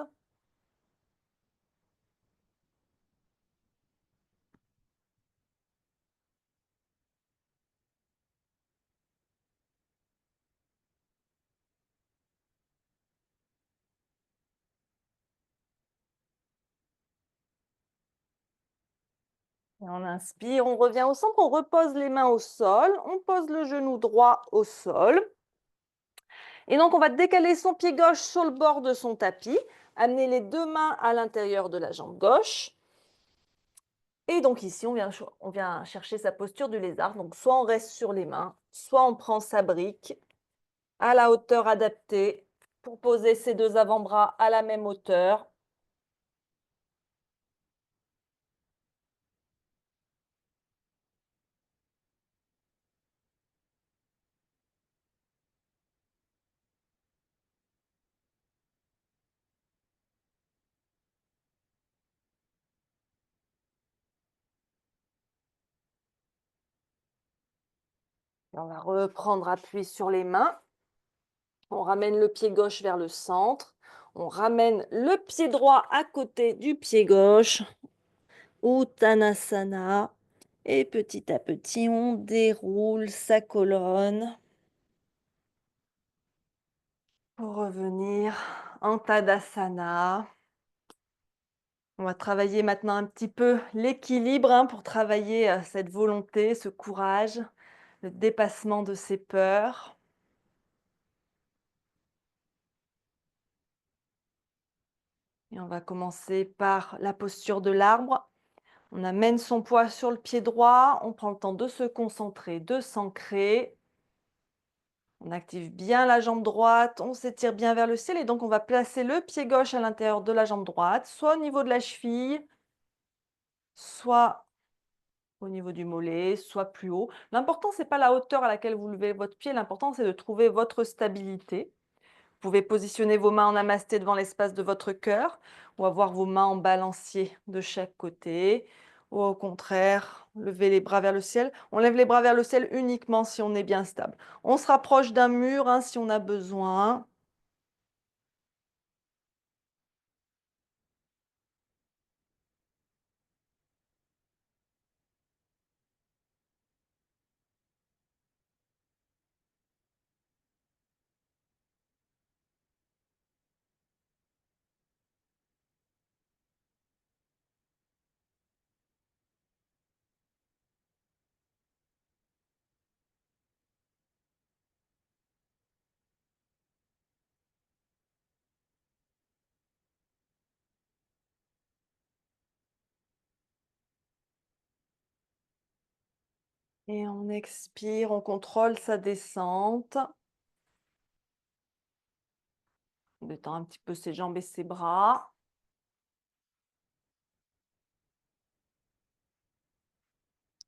[SPEAKER 1] Et on inspire, on revient au centre, on repose les mains au sol, on pose le genou droit au sol. Et donc, on va décaler son pied gauche sur le bord de son tapis, amener les deux mains à l'intérieur de la jambe gauche. Et donc ici, on vient chercher sa posture du lézard. Donc, soit on reste sur les mains, soit on prend sa brique à la hauteur adaptée pour poser ses deux avant-bras à la même hauteur. Et on va reprendre appui sur les mains. On ramène le pied gauche vers le centre. On ramène le pied droit à côté du pied gauche. Uttanasana. Et petit à petit, on déroule sa colonne pour revenir en Tadasana. On va travailler maintenant un petit peu l'équilibre hein, pour travailler cette volonté, ce courage, le dépassement de ses peurs. Et on va commencer par la posture de l'arbre. On amène son poids sur le pied droit, on prend le temps de se concentrer, de s'ancrer. On active bien la jambe droite, on s'étire bien vers le ciel et donc on va placer le pied gauche à l'intérieur de la jambe droite, soit au niveau de la cheville, soit au niveau du mollet, soit plus haut. L'important, c'est pas la hauteur à laquelle vous levez votre pied, l'important, c'est de trouver votre stabilité. Vous pouvez positionner vos mains en namasté devant l'espace de votre cœur ou avoir vos mains en balancier de chaque côté. Ou au contraire, lever les bras vers le ciel. On lève les bras vers le ciel uniquement si on est bien stable. On se rapproche d'un mur hein, si on a besoin. Et on expire, on contrôle sa descente. On détend un petit peu ses jambes et ses bras.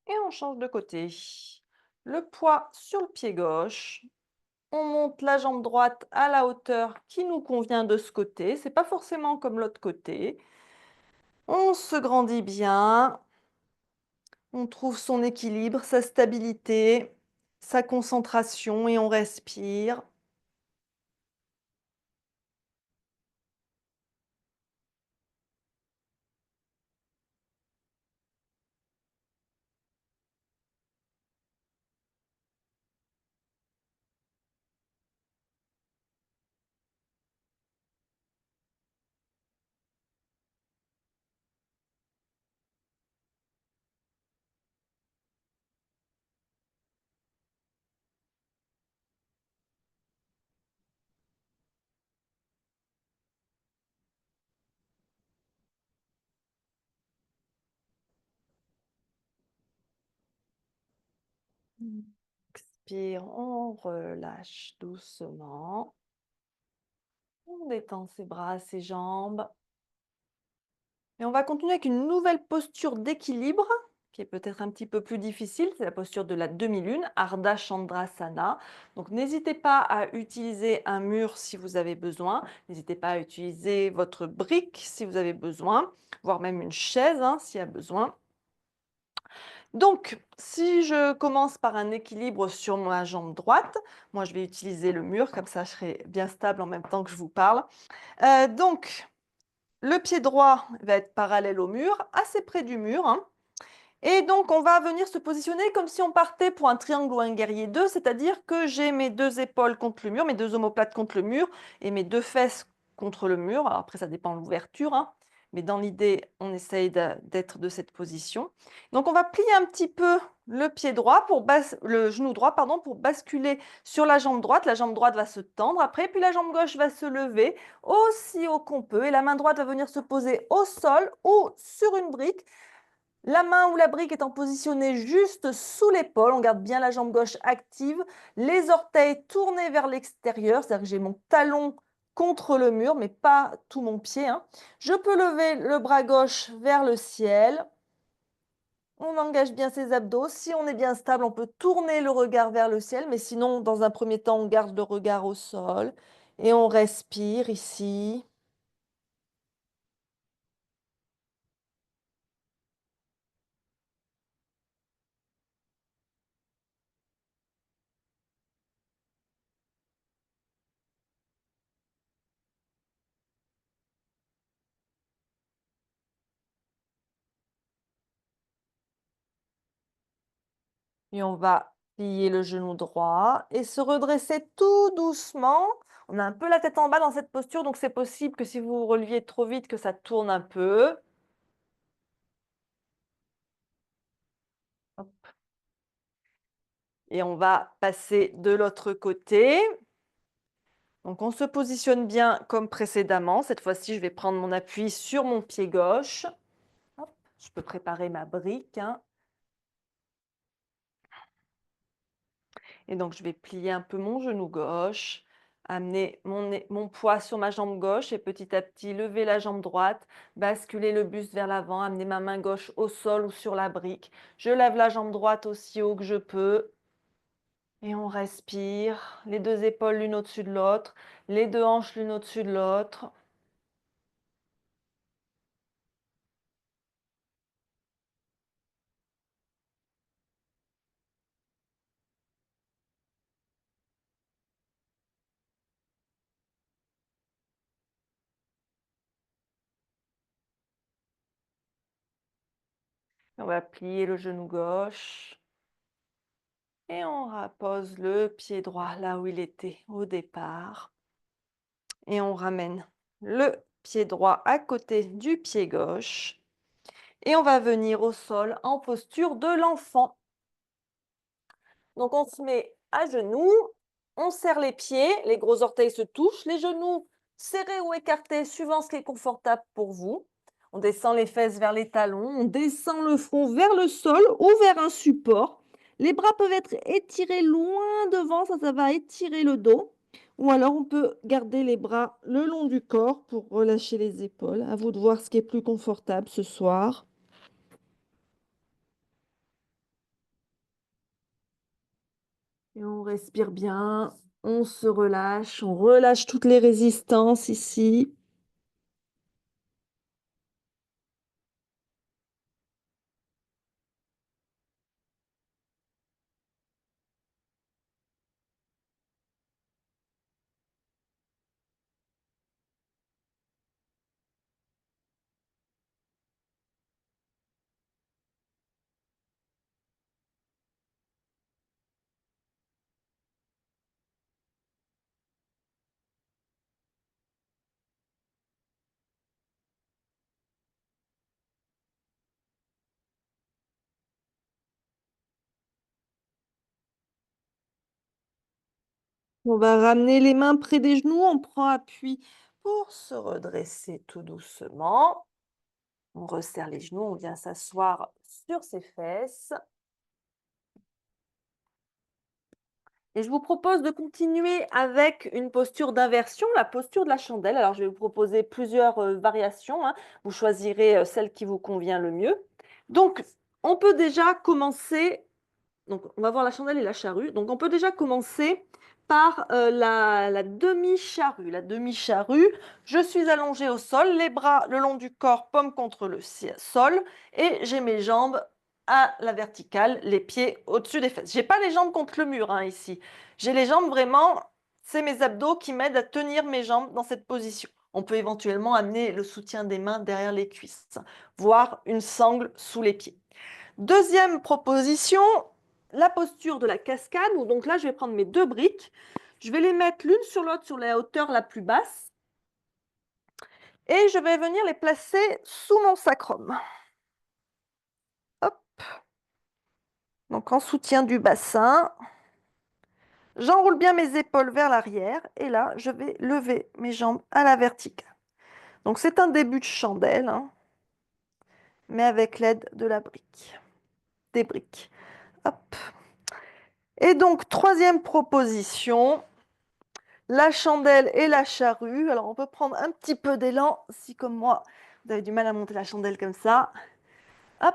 [SPEAKER 1] Et on change de côté. Le poids sur le pied gauche. On monte la jambe droite à la hauteur qui nous convient de ce côté. C'est pas forcément comme l'autre côté. On se grandit bien. On trouve son équilibre, sa stabilité, sa concentration et on respire. Expire, on relâche doucement. On détend ses bras, ses jambes. Et on va continuer avec une nouvelle posture d'équilibre qui est peut-être un petit peu plus difficile. C'est la posture de la demi-lune, Ardha Chandrasana. Donc n'hésitez pas à utiliser un mur si vous avez besoin. N'hésitez pas à utiliser votre brique si vous avez besoin, voire même une chaise hein, s'il y a besoin. Donc, si je commence par un équilibre sur ma jambe droite, moi je vais utiliser le mur, comme ça je serai bien stable en même temps que je vous parle. Donc, le pied droit va être parallèle au mur, assez près du mur. Hein. Et donc, on va venir se positionner comme si on partait pour un triangle ou un guerrier 2, c'est-à-dire que j'ai mes deux épaules contre le mur, mes deux omoplates contre le mur et mes deux fesses contre le mur. Alors après, ça dépend de l'ouverture, hein, mais dans l'idée, on essaye d'être de cette position. Donc, on va plier un petit peu le pied droit, le genou droit, pardon, pour basculer sur la jambe droite. La jambe droite va se tendre après, puis la jambe gauche va se lever aussi haut qu'on peut et la main droite va venir se poser au sol ou sur une brique. La main ou la brique étant positionnée juste sous l'épaule, on garde bien la jambe gauche active, les orteils tournés vers l'extérieur, c'est-à-dire que j'ai mon talon contre le mur, mais pas tout mon pied. Hein. Je peux lever le bras gauche vers le ciel. On engage bien ses abdos. Si on est bien stable, on peut tourner le regard vers le ciel, mais sinon, dans un premier temps, on garde le regard au sol et on respire ici. Et on va plier le genou droit et se redresser tout doucement. On a un peu la tête en bas dans cette posture, donc c'est possible que si vous vous releviez trop vite, que ça tourne un peu. Hop. Et on va passer de l'autre côté. Donc on se positionne bien comme précédemment. Cette fois-ci, je vais prendre mon appui sur mon pied gauche. Hop. Je peux préparer ma brique, hein. Et donc, je vais plier un peu mon genou gauche, amener mon poids sur ma jambe gauche et petit à petit lever la jambe droite, basculer le buste vers l'avant, amener ma main gauche au sol ou sur la brique. Je lève la jambe droite aussi haut que je peux. Et on respire, les deux épaules l'une au-dessus de l'autre, les deux hanches l'une au-dessus de l'autre. On va plier le genou gauche et on repose le pied droit là où il était au départ. Et on ramène le pied droit à côté du pied gauche. Et on va venir au sol en posture de l'enfant. Donc on se met à genoux, on serre les pieds, les gros orteils se touchent, les genoux serrés ou écartés suivant ce qui est confortable pour vous. On descend les fesses vers les talons, on descend le front vers le sol ou vers un support. Les bras peuvent être étirés loin devant, ça va étirer le dos. Ou alors on peut garder les bras le long du corps pour relâcher les épaules. À vous de voir ce qui est plus confortable ce soir. Et on respire bien, on se relâche, on relâche toutes les résistances ici. On va ramener les mains près des genoux, on prend appui pour se redresser tout doucement. On resserre les genoux, on vient s'asseoir sur ses fesses. Et je vous propose de continuer avec une posture d'inversion, la posture de la chandelle. Alors, je vais vous proposer plusieurs variations, hein. Vous choisirez celle qui vous convient le mieux. Donc, on peut déjà commencer. Donc, on va voir la chandelle et la charrue. Donc, on peut déjà commencer par la demi-charrue. La demi-charrue, je suis allongée au sol, les bras le long du corps, paume contre le sol, et j'ai mes jambes à la verticale, les pieds au-dessus des fesses. Je n'ai pas les jambes contre le mur, hein, ici. J'ai les jambes vraiment, c'est mes abdos qui m'aident à tenir mes jambes dans cette position. On peut éventuellement amener le soutien des mains derrière les cuisses, voire une sangle sous les pieds. Deuxième proposition, la posture de la cascade, où donc là, je vais prendre mes deux briques, je vais les mettre l'une sur l'autre sur la hauteur la plus basse, et je vais venir les placer sous mon sacrum. Hop. Donc en soutien du bassin, j'enroule bien mes épaules vers l'arrière, et là, je vais lever mes jambes à la verticale. Donc c'est un début de chandelle, hein, mais avec l'aide de la brique, des briques. Hop. Et donc, troisième proposition, la chandelle et la charrue. Alors, on peut prendre un petit peu d'élan si, comme moi, vous avez du mal à monter la chandelle comme ça. Hop.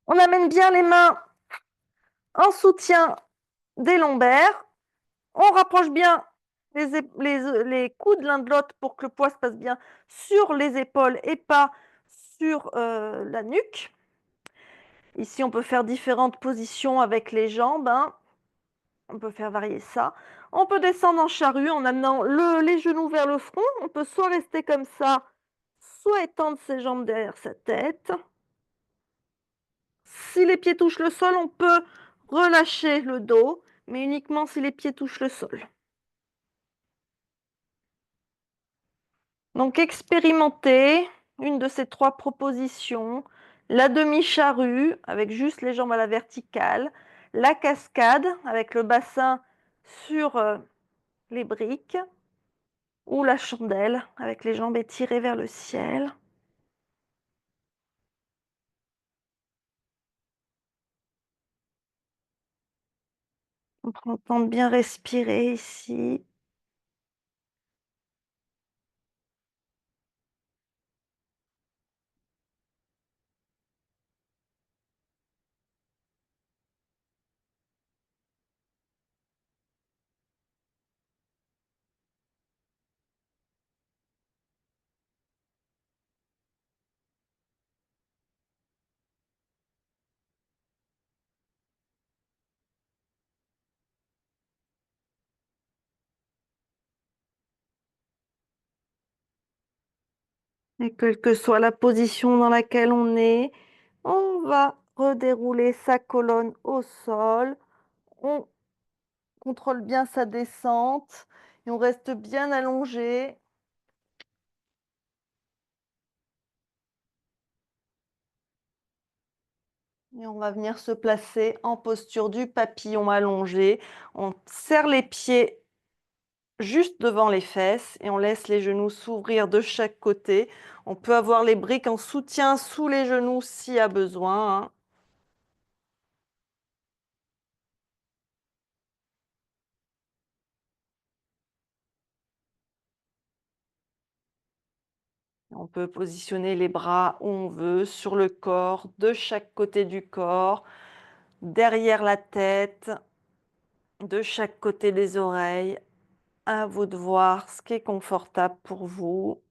[SPEAKER 1] On amène bien les mains en soutien des lombaires. On rapproche bien les coudes l'un de l'autre pour que le poids se passe bien sur les épaules et pas sur la nuque. Ici, on peut faire différentes positions avec les jambes, hein. On peut faire varier ça. On peut descendre en charrue en amenant les genoux vers le front. On peut soit rester comme ça, soit étendre ses jambes derrière sa tête. Si les pieds touchent le sol, on peut relâcher le dos, mais uniquement si les pieds touchent le sol. Donc, expérimentez une de ces trois propositions. La demi-charrue, avec juste les jambes à la verticale. La cascade, avec le bassin sur les briques. Ou la chandelle, avec les jambes étirées vers le ciel. On prend le temps de bien respirer ici. Et quelle que soit la position dans laquelle on est, on va redérouler sa colonne au sol. On contrôle bien sa descente et on reste bien allongé. Et on va venir se placer en posture du papillon allongé. On serre les pieds juste devant les fesses et on laisse les genoux s'ouvrir de chaque côté. On peut avoir les briques en soutien sous les genoux s'il y a besoin, hein. On peut positionner les bras où on veut, sur le corps, de chaque côté du corps, derrière la tête, de chaque côté des oreilles. À vous de voir ce qui est confortable pour vous.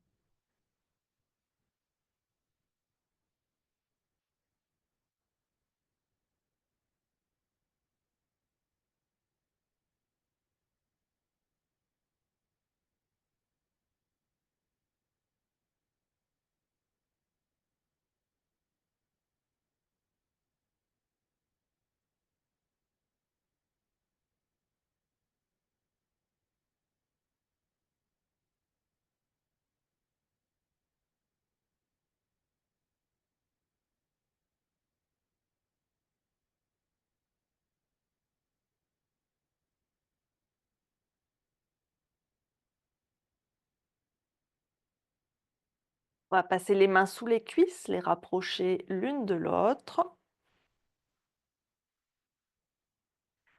[SPEAKER 1] On va passer les mains sous les cuisses, les rapprocher l'une de l'autre.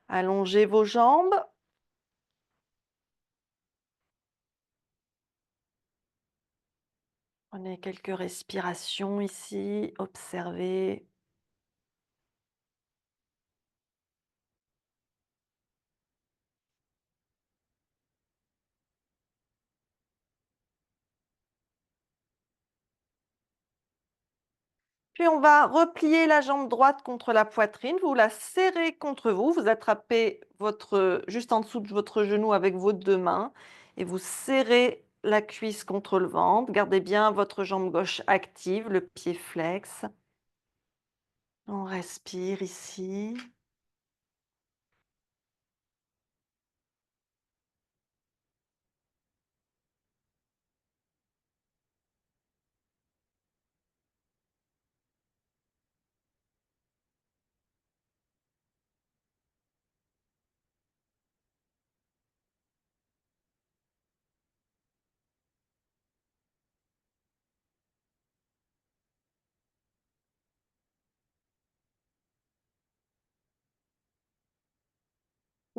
[SPEAKER 1] Allongez vos jambes. Prenez quelques respirations ici. Observez. Puis on va replier la jambe droite contre la poitrine. Vous la serrez contre vous. Vous attrapez juste en dessous de votre genou avec vos deux mains et vous serrez la cuisse contre le ventre. Gardez bien votre jambe gauche active, le pied flex. On respire ici.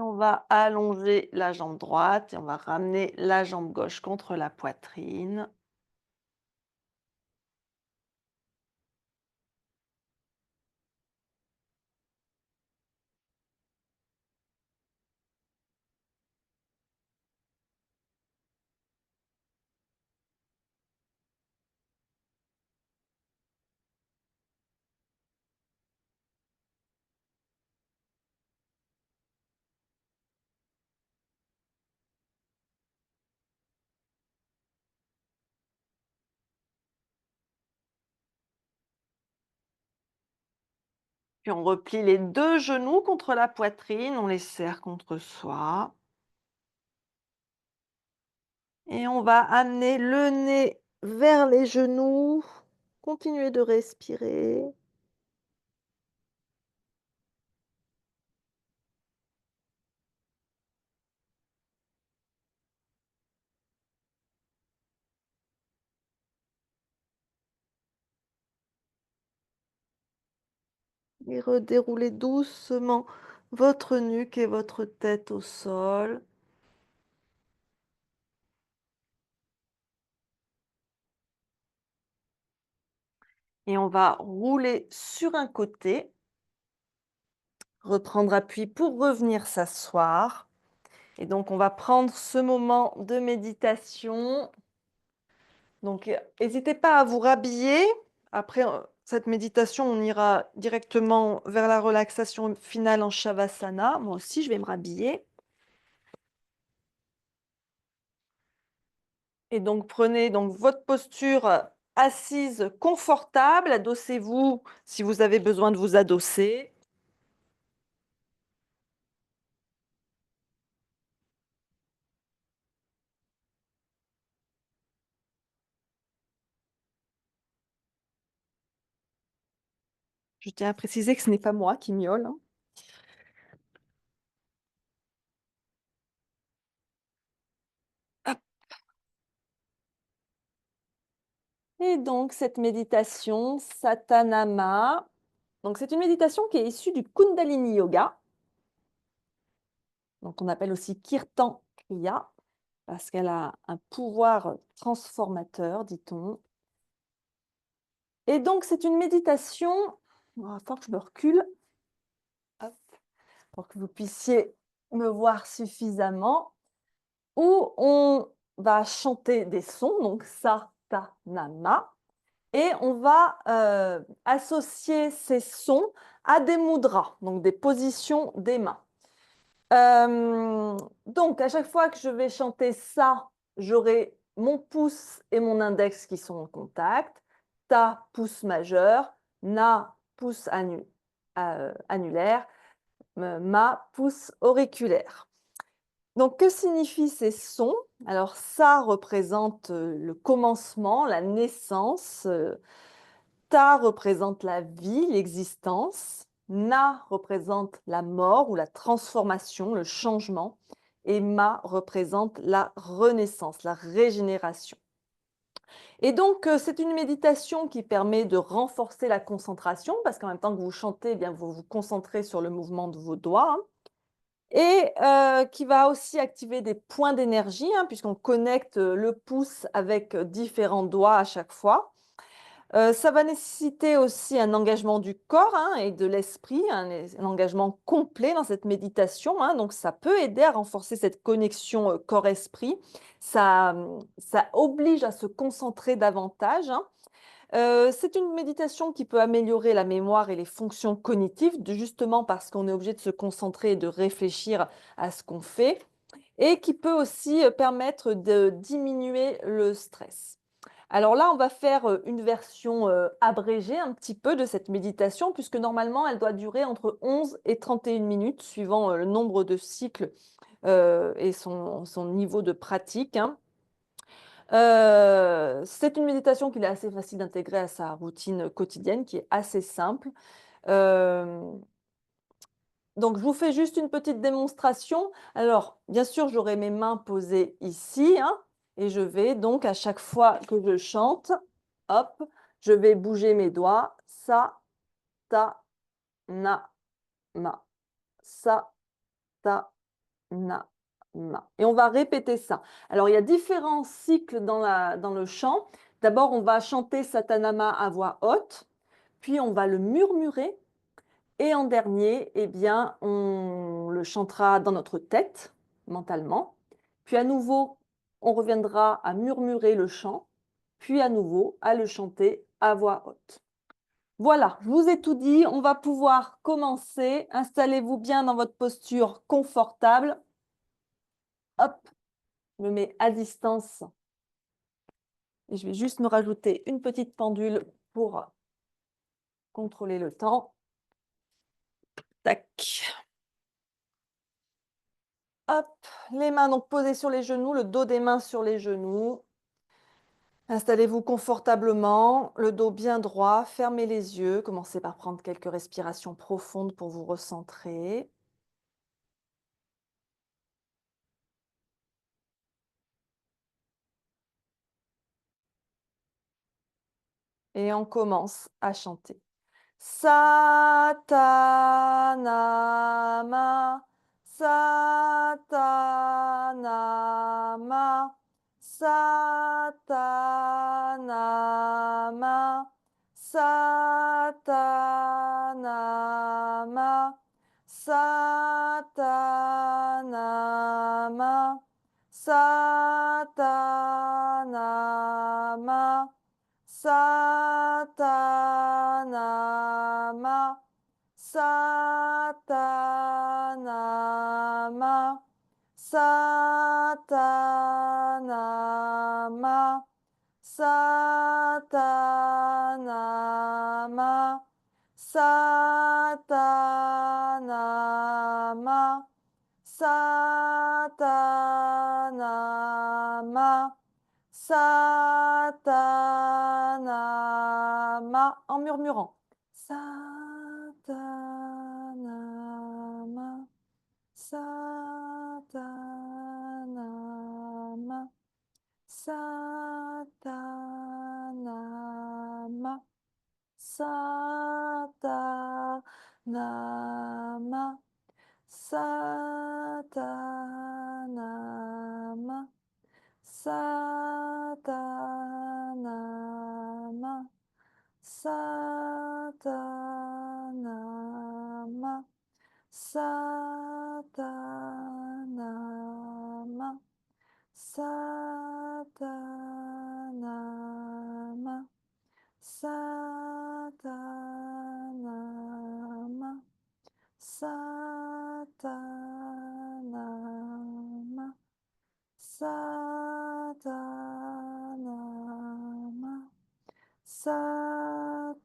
[SPEAKER 1] On va allonger la jambe droite et on va ramener la jambe gauche contre la poitrine. Puis on replie les deux genoux contre la poitrine, on les serre contre soi. Et on va amener le nez vers les genoux. Continuez de respirer. Et redéroulez doucement votre nuque et votre tête au sol. Et on va rouler sur un côté, reprendre appui pour revenir s'asseoir. Et donc, on va prendre ce moment de méditation. Donc, n'hésitez pas à vous rhabiller. Après cette méditation, on ira directement vers la relaxation finale en Shavasana. Moi aussi, je vais me rhabiller. Et donc, prenez donc votre posture assise confortable. Adossez-vous si vous avez besoin de vous adosser. Je tiens à préciser que ce n'est pas moi qui miaule, hein. Hop. Et donc, cette méditation, Satanama, donc c'est une méditation qui est issue du Kundalini Yoga, donc on appelle aussi Kirtan Kriya, parce qu'elle a un pouvoir transformateur, dit-on. Et donc, c'est une méditation, il va falloir que je me recule, hop, pour que vous puissiez me voir suffisamment, où on va chanter des sons, donc Satanama, et on va associer ces sons à des mudras, donc des positions des mains. Donc, à chaque fois que je vais chanter ça, j'aurai mon pouce et mon index qui sont en contact. Ta, pouce majeur. Na, pouce annulaire. Ma, pouce auriculaire. Donc, que signifient ces sons? Alors, ça représente le commencement, la naissance. Ta représente la vie, l'existence. Na représente la mort ou la transformation, le changement. Et Ma représente la renaissance, la régénération. Et donc, c'est une méditation qui permet de renforcer la concentration, parce qu'en même temps que vous chantez, eh bien, vous vous concentrez sur le mouvement de vos doigts, hein. Et qui va aussi activer des points d'énergie, hein, puisqu'on connecte le pouce avec différents doigts à chaque fois. Ça va nécessiter aussi un engagement du corps, hein, et de l'esprit, un engagement complet dans cette méditation, hein. Donc ça peut aider à renforcer cette connexion, corps-esprit. Ça oblige à se concentrer davantage, hein. C'est une méditation qui peut améliorer la mémoire et les fonctions cognitives, justement parce qu'on est obligé de se concentrer et de réfléchir à ce qu'on fait, et qui peut aussi, permettre de diminuer le stress. Alors là, on va faire une version abrégée un petit peu de cette méditation, puisque normalement, elle doit durer entre 11 et 31 minutes, suivant le nombre de cycles et son niveau de pratique, hein. C'est une méditation qu'il est assez facile d'intégrer à sa routine quotidienne, qui est assez simple. Euh, donc, je vous fais juste une petite démonstration. Alors, bien sûr, j'aurai mes mains posées ici, hein, et je vais donc, à chaque fois que je chante, hop, je vais bouger mes doigts. Sa, ta, na, ma. Sa, ta, na, ma. Et on va répéter ça. Alors, il y a différents cycles dans le chant. D'abord, on va chanter Satanama à voix haute, puis on va le murmurer. Et en dernier, eh bien, on le chantera dans notre tête, mentalement. Puis à nouveau, on reviendra à murmurer le chant, puis à nouveau à le chanter à voix haute. Voilà, je vous ai tout dit. On va pouvoir commencer. Installez-vous bien dans votre posture confortable. Hop, je me mets à distance. Et je vais juste me rajouter une petite pendule pour contrôler le temps. Tac. Hop, les mains donc posées sur les genoux, le dos des mains sur les genoux. Installez-vous confortablement, le dos bien droit, fermez les yeux, commencez par prendre quelques respirations profondes pour vous recentrer. Et on commence à chanter. Satanama, Satanama, Satanama, Satanama, Satanama, Satanama, Satanama, Satanama, Satanama, Satanama, Satanama, Satanama, Satanama, en murmurant. Satanama, Satanama, Satanama, Satanama, Satanama, Satanama, Satanama, Satanama, Satanama, Satanama, Satanama, Satanama, Satanama.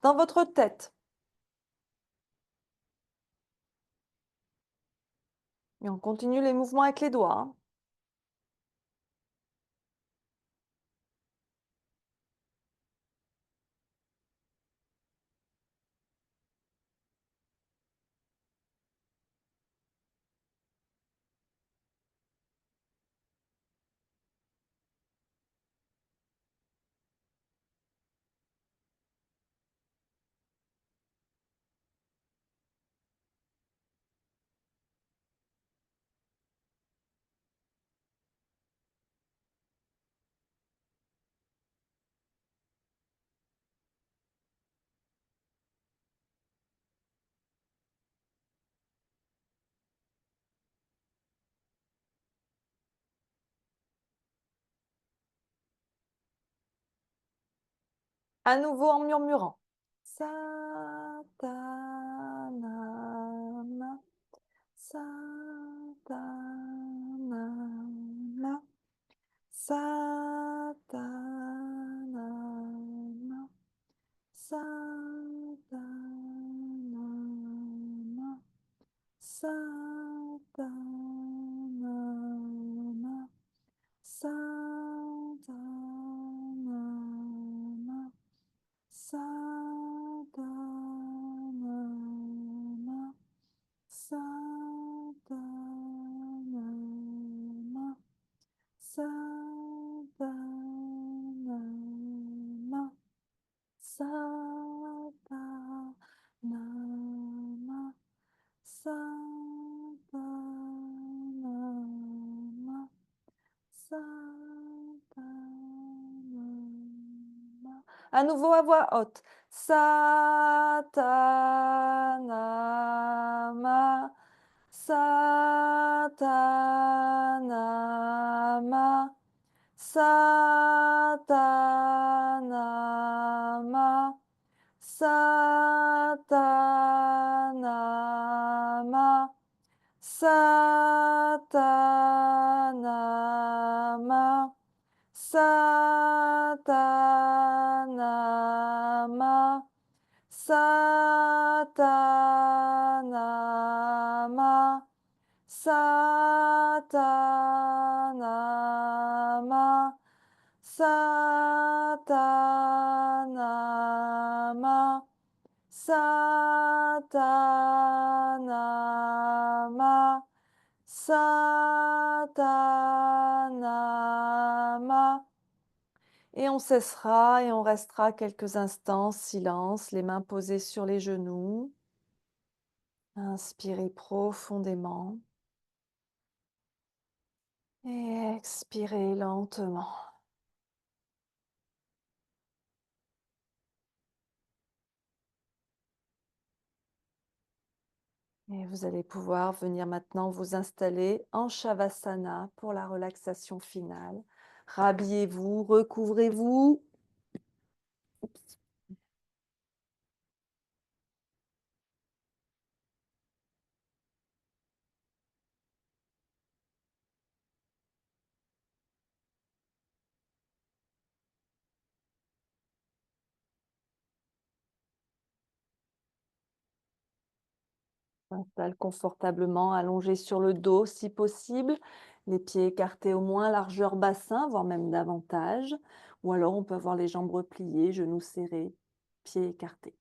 [SPEAKER 1] Dans votre tête. Et on continue les mouvements avec les doigts, hein. À nouveau en murmurant. Satanama, Satanama, Satanama, Satanama, Satanama, Satanama, Satanama, Satanama, Satanama, Satanama, Satanama, Satanama. À nouveau à voix haute. Satanama, Satanama, Satanama, Satanama, Satanama, Satanama, Satanama, Satanama, Satanama, Satanama, Satanama. Et on cessera et on restera quelques instants, silence, les mains posées sur les genoux. Inspirez profondément et expirez lentement. Et vous allez pouvoir venir maintenant vous installer en Shavasana pour la relaxation finale. Rhabillez-vous, recouvrez-vous. S'installe confortablement, allongé sur le dos si possible, les pieds écartés au moins largeur bassin, voire même davantage. Ou alors on peut avoir les jambes repliées, genoux serrés, pieds écartés.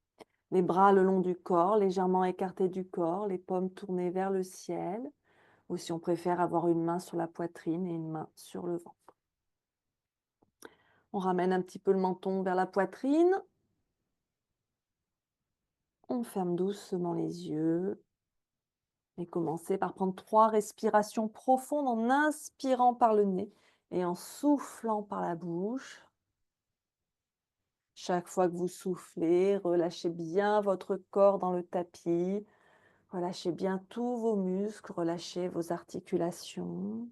[SPEAKER 1] Les bras le long du corps, légèrement écartés du corps, les paumes tournées vers le ciel. Ou si on préfère avoir une main sur la poitrine et une main sur le ventre. On ramène un petit peu le menton vers la poitrine. On ferme doucement les yeux. Et commencez par prendre 3 respirations profondes en inspirant par le nez et en soufflant par la bouche. Chaque fois que vous soufflez, relâchez bien votre corps dans le tapis. Relâchez bien tous vos muscles, relâchez vos articulations.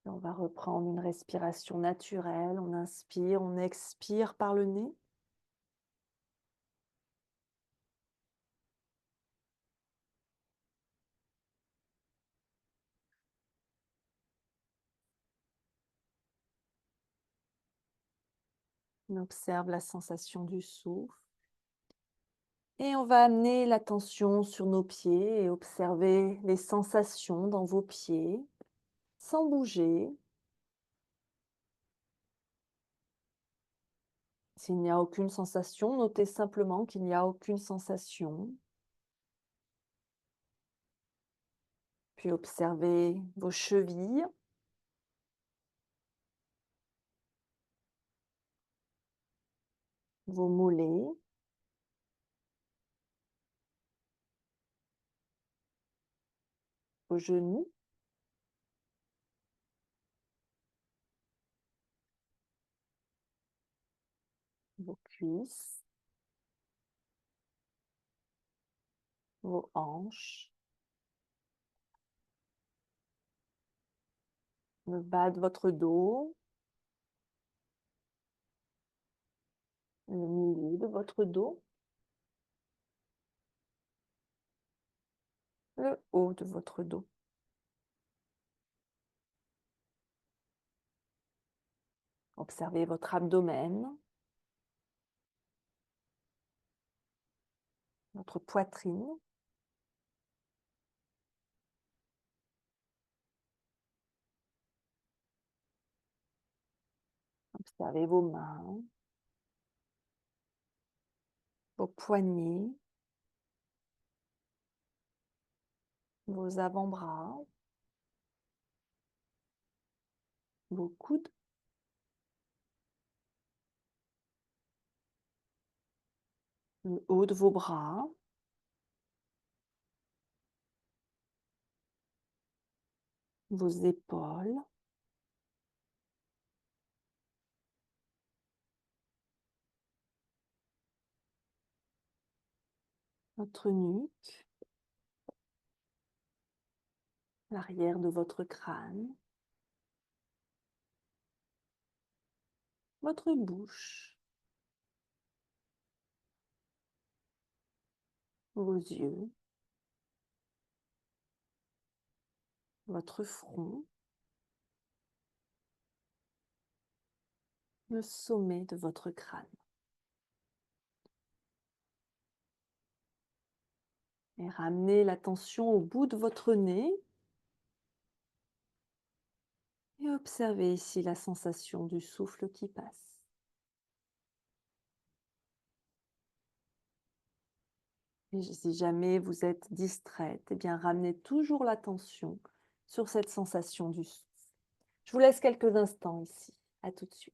[SPEAKER 1] Et on va reprendre une respiration naturelle. On inspire, on expire par le nez. On observe la sensation du souffle. Et on va amener l'attention sur nos pieds et observer les sensations dans vos pieds, sans bouger. S'il n'y a aucune sensation, notez simplement qu'il n'y a aucune sensation. Puis observez vos chevilles, vos mollets, vos genoux, vos cuisses, vos hanches, le bas de votre dos, le milieu de votre dos, le haut de votre dos. Observez votre abdomen, votre poitrine. Observez vos mains, vos poignets, vos avant-bras, vos coudes, le haut de vos bras, vos épaules, votre nuque, l'arrière de votre crâne, votre bouche, vos yeux, votre front, le sommet de votre crâne. Et ramenez l'attention au bout de votre nez et observez ici la sensation du souffle qui passe. Et si jamais vous êtes distraite, eh bien, ramenez toujours l'attention sur cette sensation du souffle. Je vous laisse quelques instants ici. À tout de suite.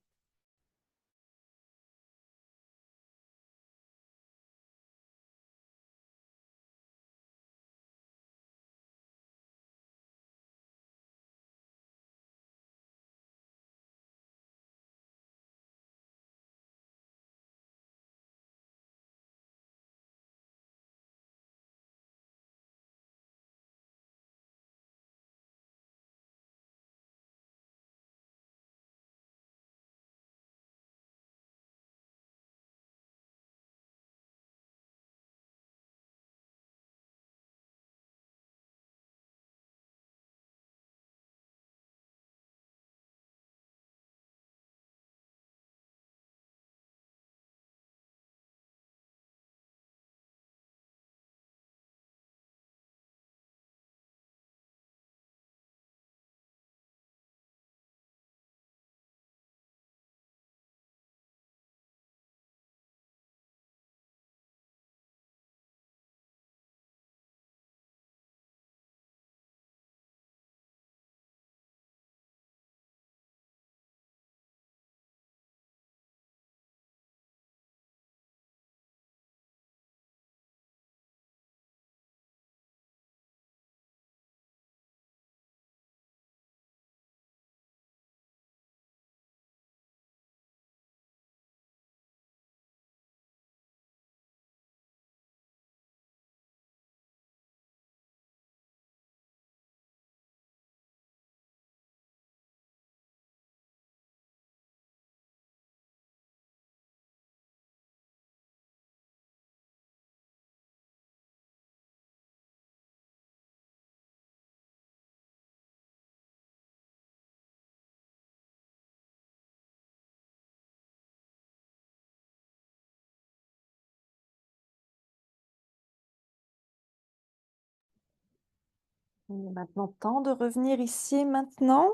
[SPEAKER 1] Il est maintenant temps de revenir ici et maintenant.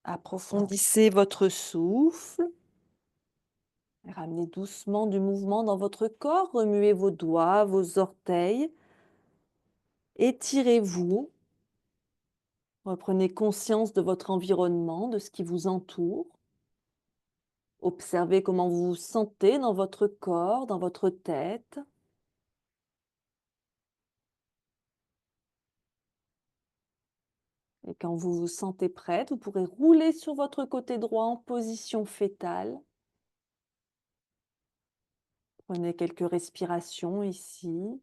[SPEAKER 1] Approfondissez votre souffle. Ramenez doucement du mouvement dans votre corps. Remuez vos doigts, vos orteils. Étirez-vous. Reprenez conscience de votre environnement, de ce qui vous entoure. Observez comment vous vous sentez dans votre corps, dans votre tête. Et quand vous vous sentez prête, vous pourrez rouler sur votre côté droit en position fétale. Prenez quelques respirations ici.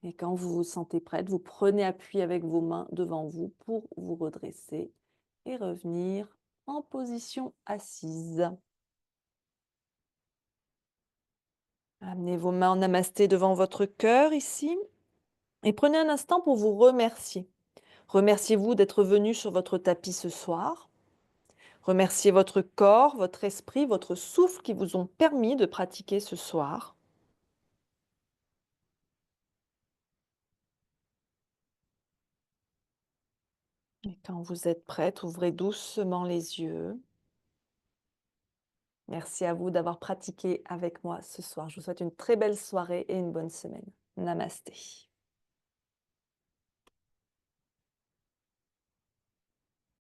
[SPEAKER 1] Et quand vous vous sentez prête, vous prenez appui avec vos mains devant vous pour vous redresser et revenir en position assise. Amenez vos mains en namasté devant votre cœur ici et prenez un instant pour vous remercier. Remerciez-vous d'être venu sur votre tapis ce soir. Remerciez votre corps, votre esprit, votre souffle qui vous ont permis de pratiquer ce soir. Et quand vous êtes prête, ouvrez doucement les yeux. Merci à vous d'avoir pratiqué avec moi ce soir. Je vous souhaite une très belle soirée et une bonne semaine. Namasté.